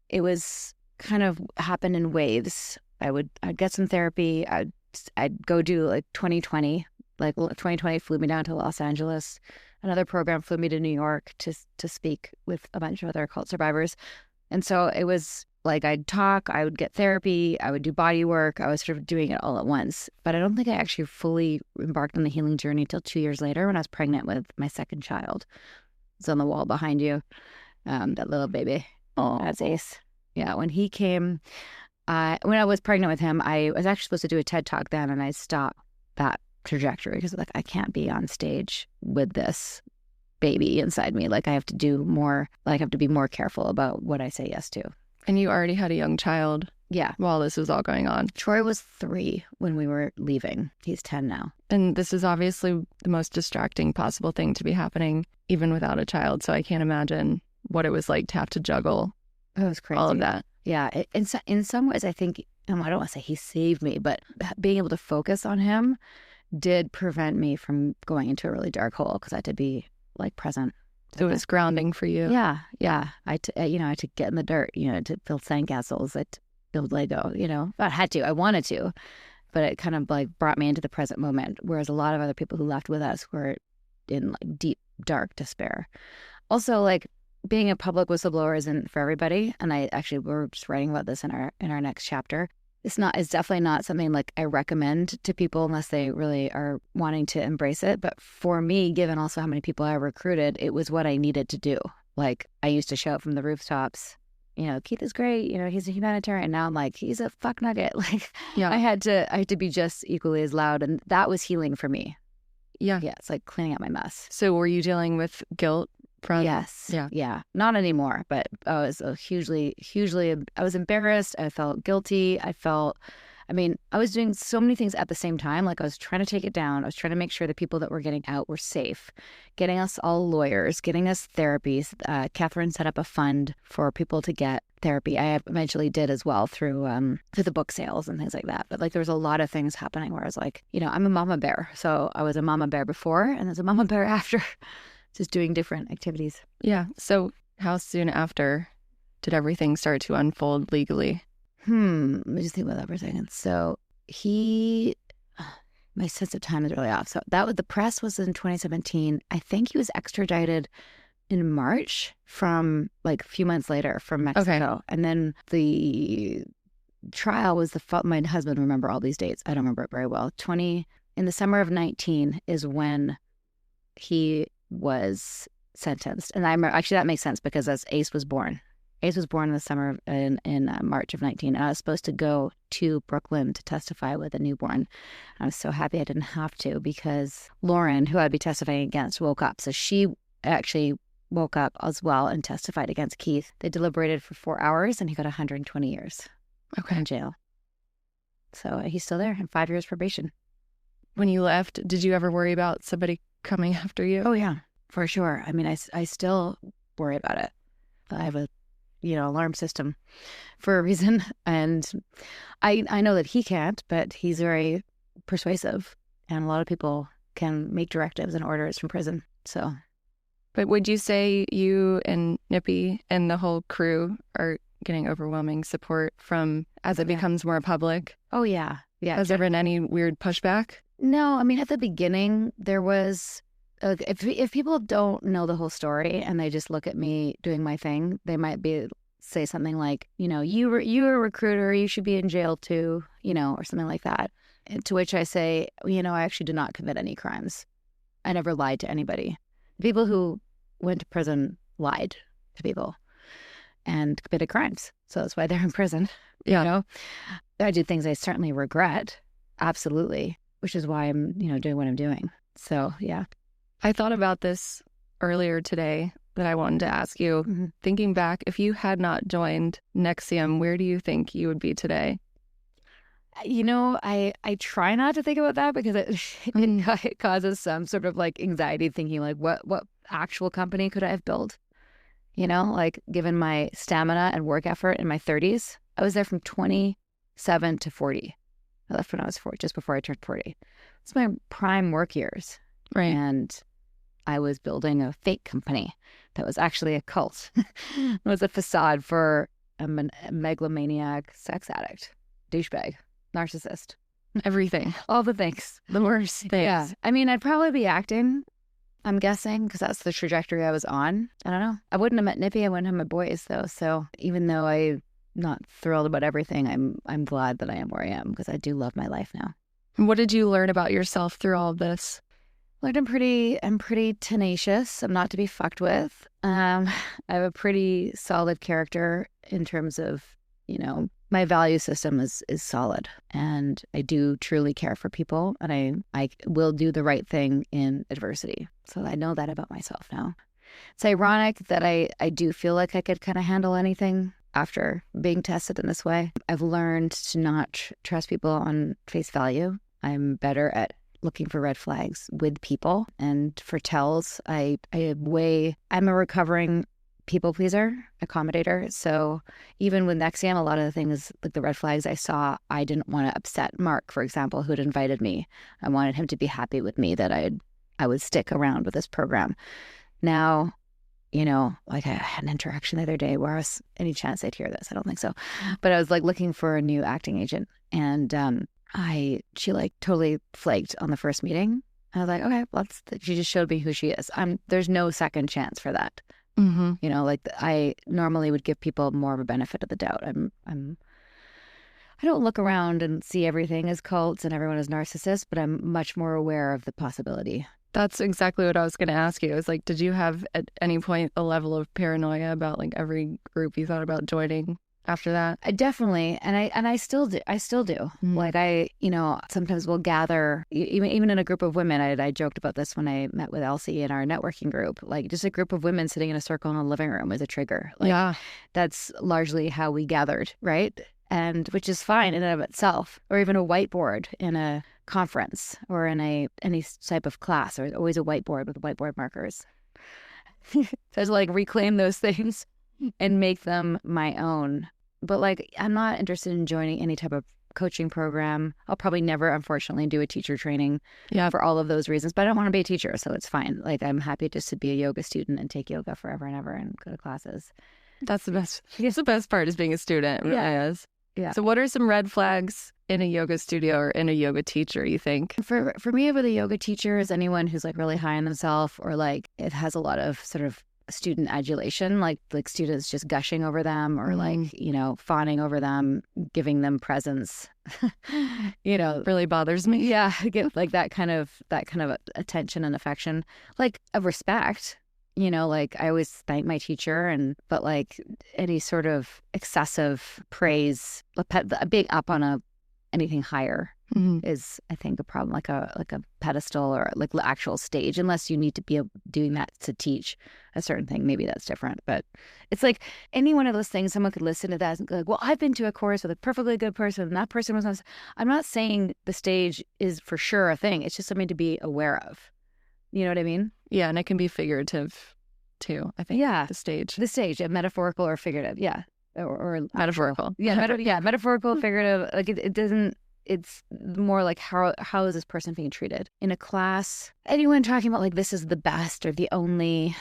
It was kind of happened in waves. I'd get some therapy. I'd go do 2020. 2020 flew me down to Los Angeles. Another program flew me to New York to speak with a bunch of other cult survivors. And so it was Like I'd talk, I would get therapy, I would do body work. I was sort of doing it all at once. But I don't think I actually fully embarked on the healing journey until 2 years later when I was pregnant with my second child. It's on the wall behind you, that little baby. Oh, that's Ace. Yeah, when he came, when I was pregnant with him, I was actually supposed to do a TED Talk then, and I stopped that trajectory because like I can't be on stage with this baby inside me. Like I have to do more, like I have to be more careful about what I say yes to. And you already had a young child. Yeah. While this was all going on. Troy was 3 when we were leaving. He's 10 now. And this is obviously the most distracting possible thing to be happening, even without a child. So I can't imagine what it was like to have to juggle It was crazy. all of that. Yeah. In some ways, I think, I don't want to say he saved me, but being able to focus on him did prevent me from going into a really dark hole because I had to be like present. It was grounding for you. Yeah. Yeah. I had to get in the dirt, to build sandcastles, build Lego, I had to, I wanted to, but it kind of like brought me into the present moment. Whereas a lot of other people who left with us were in like deep, dark despair. Also, like being a public whistleblower isn't for everybody. And we're just writing about this in our next chapter. It's definitely not something like I recommend to people unless they really are wanting to embrace it. But for me, given also how many people I recruited, it was what I needed to do. Like I used to shout from the rooftops, Keith is great, he's a humanitarian. And now I'm like, he's a fuck nugget. Like Yeah. I had to be just equally as loud. And that was healing for me. Yeah. Yeah. It's like cleaning up my mess. So were you dealing with guilt from? Yes. Yeah. Yeah. Not anymore, but I was hugely, I was embarrassed. I felt guilty. I was doing so many things at the same time. Like I was trying to take it down. I was trying to make sure the people that were getting out were safe, getting us all lawyers, getting us therapies. Catherine set up a fund for people to get therapy. I eventually did as well through the book sales and things like that. But like there was a lot of things happening where I was like, I'm a mama bear. So I was a mama bear before and there's a mama bear after, just doing different activities. Yeah. So how soon after did everything start to unfold legally? Let me just think about that for a second. So my sense of time is really off. So the press was in 2017. I think he was extradited in March from like a few months later from Mexico. Okay. And then the trial was my husband remember all these dates. I don't remember it very well. In the summer of 19 is when he was sentenced. And actually that makes sense because as Ace was born. Ace was born in the summer in March of 19. And I was supposed to go to Brooklyn to testify with a newborn. I was so happy I didn't have to because Lauren, who I'd be testifying against, woke up. So she actually woke up as well and testified against Keith. They deliberated for 4 hours and he got 120 years in jail. So he's still there and 5 years probation. When you left, did you ever worry about somebody coming after you? Oh, yeah, for sure. I mean, I still worry about it. I have a alarm system for a reason. And I know that he can't, but he's very persuasive. And a lot of people can make directives and orders from prison. So. But would you say you and Nippy and the whole crew are getting overwhelming support from as it becomes more public? Oh, yeah. Yeah. Has there been any weird pushback? No, I mean, at the beginning, there was, if people don't know the whole story and they just look at me doing my thing, they might say something like, you were a recruiter, you should be in jail too, or something like that. And to which I say, I actually did not commit any crimes. I never lied to anybody. The people who went to prison lied to people and committed crimes. So that's why they're in prison. Yeah. I did things I certainly regret. Absolutely. Which is why I'm, doing what I'm doing. So, yeah. I thought about this earlier today that I wanted to ask you. Mm-hmm. Thinking back, if you had not joined NXIVM, where do you think you would be today? I try not to think about that because it causes some sort of like anxiety thinking like what actual company could I have built? Like given my stamina and work effort in my 30s, I was there from 27 to 40. I left when I was 40, just before I turned 40. It's my prime work years. Right. And I was building a fake company that was actually a cult. It was a facade for a megalomaniac sex addict, douchebag, narcissist. Everything. All the things. The worst things. Yeah. I mean, I'd probably be acting, I'm guessing, because that's the trajectory I was on. I don't know. I wouldn't have met Nippy. I wouldn't have met boys, though. So even though I not thrilled about everything, I'm glad that I am where I am because I do love my life now. What did you learn about yourself through all of this? Learned I'm pretty tenacious. I'm not to be fucked with. I have a pretty solid character in terms of, my value system is solid, and I do truly care for people, and I will do the right thing in adversity. So I know that about myself now. It's ironic that I do feel like I could kind of handle anything after being tested in this way. I've learned to not trust people on face value. I'm better at looking for red flags with people, and for tells, I'm a recovering people pleaser, accommodator. So even with NXIVM, a lot of the things, like the red flags I saw, I didn't want to upset Mark, for example, who had invited me. I wanted him to be happy with me that I would stick around with this program. Now, like I had an interaction the other day where any chance they'd hear this? I don't think so. But I was like looking for a new acting agent, and she like totally flaked on the first meeting. I was like, okay, she just showed me who she is. There's no second chance for that. Mm-hmm. I normally would give people more of a benefit of the doubt. I don't look around and see everything as cults and everyone as narcissists, but I'm much more aware of the possibility. That's exactly what I was going to ask you. I was like, did you have at any point a level of paranoia about like every group you thought about joining after that? I definitely, and I still do. Mm-hmm. Like I sometimes we'll gather, even in a group of women. I joked about this when I met with Elsie in our networking group. Like just a group of women sitting in a circle in a living room is a trigger. Like, yeah, that's largely how we gathered, right? And which is fine in and of itself. Or even a whiteboard in a conference or in any type of class. There's always a whiteboard with whiteboard markers. So to like reclaim those things and make them my own. But like, I'm not interested in joining any type of coaching program. I'll probably never, unfortunately, do a teacher training for all of those reasons. But I don't want to be a teacher, so it's fine. Like, I'm happy just to be a yoga student and take yoga forever and ever and go to classes. That's the best. I guess the best part is being a student. Really is. Yeah. So what are some red flags in a yoga studio or in a yoga teacher, you think? For me, with a yoga teacher is anyone who's like really high on themselves, or like it has a lot of sort of student adulation, like students just gushing over them, or like, fawning over them, giving them presents. Really bothers me. Yeah, get like that kind of attention and affection, like of respect. Like I always thank my teacher, but like any sort of excessive praise, being up on anything higher is, I think, a problem. Like a pedestal or like the actual stage, unless you need to be doing that to teach a certain thing, maybe that's different. But it's like any one of those things, someone could listen to that and go like, well, I've been to a course with a perfectly good person, and that person was not. I'm not saying the stage is for sure a thing. It's just something to be aware of. You know what I mean? Yeah, and it can be figurative too, I think. Yeah. The stage, metaphorical or figurative. Yeah. Or metaphorical. Yeah, metaphorical, figurative. Like it doesn't, it's more like how is this person being treated? In a class, anyone talking about like this is the best or the only,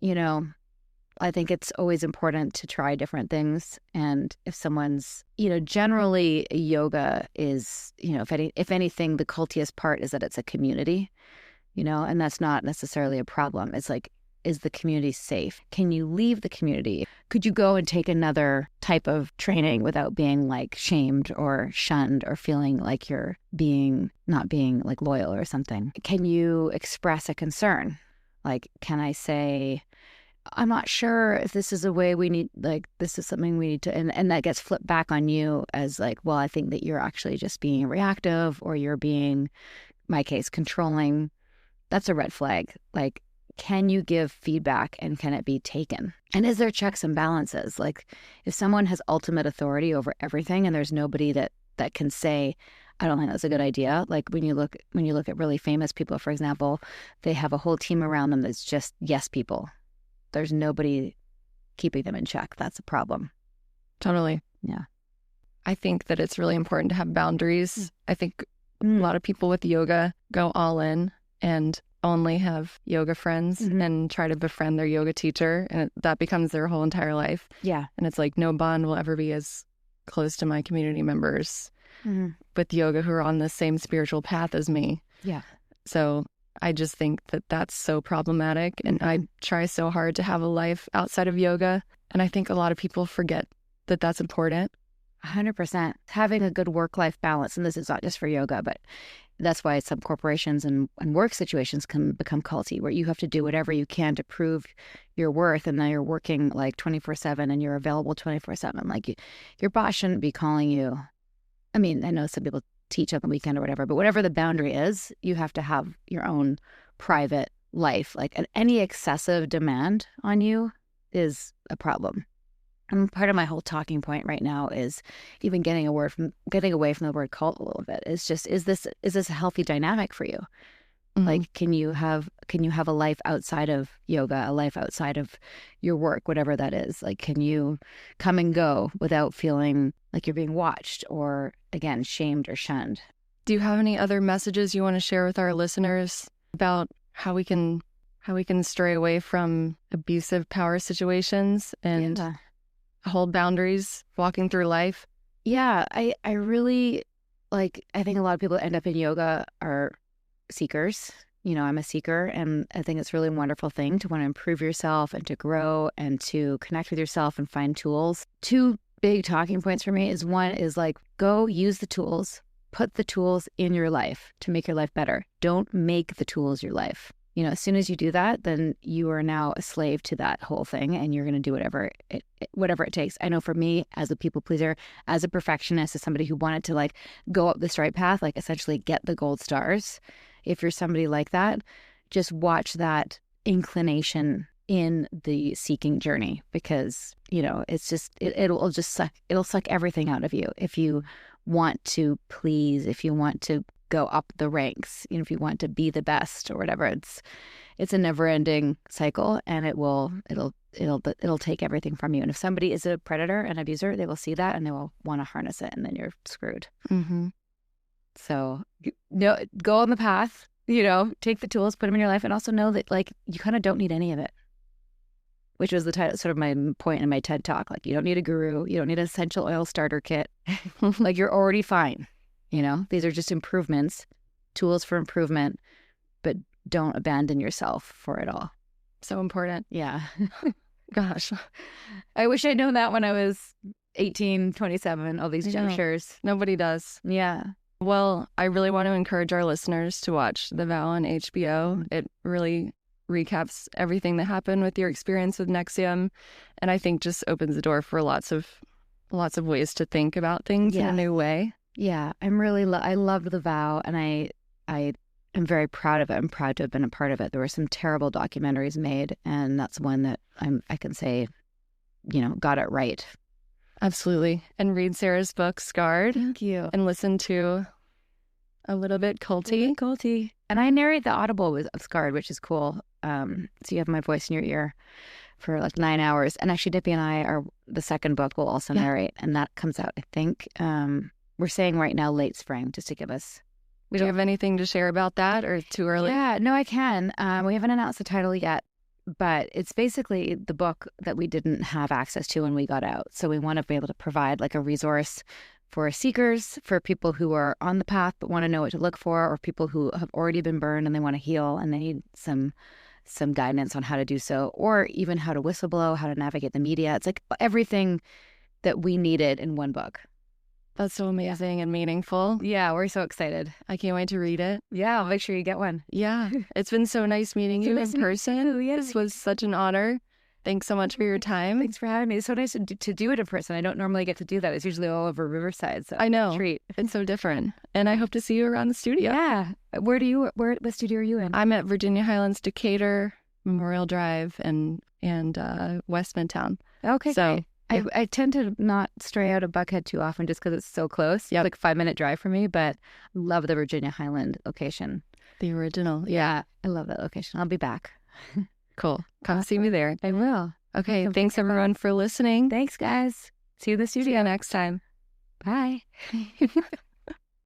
I think it's always important to try different things. And if someone's, generally yoga is, if anything, the cultiest part is that it's a community, and that's not necessarily a problem. It's like, is the community safe? Can you leave the community? Could you go and take another type of training without being like shamed or shunned or feeling like you're not being like loyal or something? Can you express a concern? Like, can I say, I'm not sure if this is a way we need, like, this is something we need to, and that gets flipped back on you as like, well, I think that you're actually just being reactive, or you're being, my case, controlling. That's a red flag. Like, can you give feedback and can it be taken? And is there checks and balances? Like, if someone has ultimate authority over everything and there's nobody that can say, I don't think that's a good idea. Like when you look at really famous people, for example, they have a whole team around them that's just yes people. There's nobody keeping them in check. That's a problem. Totally. Yeah. I think that it's really important to have boundaries. I think a lot of people with yoga go all in and only have yoga friends and try to befriend their yoga teacher, and that becomes their whole entire life. Yeah. And it's like, no bond will ever be as close to my community members with yoga who are on the same spiritual path as me. Yeah. So I just think that that's so problematic, and I try so hard to have a life outside of yoga, and I think a lot of people forget that that's important. 100%. Having a good work-life balance, and this is not just for yoga, but that's why some corporations and work situations can become culty, where you have to do whatever you can to prove your worth, and now you're working like 24/7 and you're available 24/7. Like your boss shouldn't be calling you. I mean, I know some people teach on the weekend or whatever, but whatever the boundary is, you have to have your own private life. Like any excessive demand on you is a problem. And part of my whole talking point right now is even getting away from the word cult a little bit. It's just, is this a healthy dynamic for you? Mm-hmm. Like, can you have a life outside of yoga, a life outside of your work, whatever that is? Like, can you come and go without feeling like you're being watched or, again, shamed or shunned? Do you have any other messages you want to share with our listeners about how we can stray away from abusive power situations and hold boundaries walking through life? Yeah, I really I think a lot of people that end up in yoga are seekers. You know, I'm a seeker, and I think it's really a wonderful thing to want to improve yourself and to grow and to connect with yourself and find tools. Two big talking points for me is, one is go use the tools, put the tools in your life to make your life better. Don't make the tools your life. You know, as soon as you do that, then you are now a slave to that whole thing, and you're going to do whatever it takes. I know for me, as a people pleaser, as a perfectionist, as somebody who wanted to go up the straight path, essentially get the gold stars. If you're somebody like that, just watch that inclination in the seeking journey, because it's just it'll suck everything out of you if you want to please, if you want to go up the ranks, if you want to be the best or whatever. It's a never-ending cycle, and it'll take everything from you. And if somebody is a predator, an abuser, they will see that and they will want to harness it, and then you're screwed. Mm-hmm. So go on the path, take the tools, put them in your life, and also know that you kind of don't need any of it, which was the title, sort of my point in my TED Talk. You don't need a guru, you don't need an essential oil starter kit. You're already fine. These are just improvements, tools for improvement, but don't abandon yourself for it all. So important. Yeah. Gosh. I wish I'd known that when I was 18, 27, all these junctures. Nobody does. Yeah. Well, I really want to encourage our listeners to watch The Vow on HBO. It really recaps everything that happened with your experience with NXIVM, and I think just opens the door for lots of ways to think about things in a new way. Yeah, I loved The Vow, and I am very proud of it. I'm proud to have been a part of it. There were some terrible documentaries made, and that's one that I can say, got it right. Absolutely. And read Sarah's book, Scarred. Thank you. And listen to a little bit culty. And I narrate the Audible of Scarred, which is cool. So you have my voice in your ear for 9 hours. And actually, Dippy and I the second book will also narrate, and that comes out, I think, we're saying right now late spring, just to give us... Do you have anything to share about that, or too early? Yeah, no, I can. We haven't announced the title yet, but it's basically the book that we didn't have access to when we got out. So we want to be able to provide a resource for seekers, for people who are on the path but want to know what to look for, or people who have already been burned and they want to heal and they need some guidance on how to do so, or even how to whistleblow, how to navigate the media. It's everything that we needed in one book. That's so amazing and meaningful. Yeah, we're so excited. I can't wait to read it. Yeah, I'll make sure you get one. Yeah, it's been so nice meeting you in person. This was such an honor. Thanks so much for your time. Thanks for having me. It's so nice to do it in person. I don't normally get to do that. It's usually all over Riverside. So I know. Treat. It's so different. And I hope to see you around the studio. Yeah. What studio are you in? I'm at Virginia Highlands, Decatur, Memorial Drive, and West Midtown. Okay, so great. I tend to not stray out of Buckhead too often just because it's so close. Yeah, it's a 5-minute drive for me, but I love the Virginia Highland location. The original. Yeah, I love that location. I'll be back. Cool. Come see me there. I will. Okay. Thanks everyone for listening. Thanks, guys. See you in the studio next time. Bye.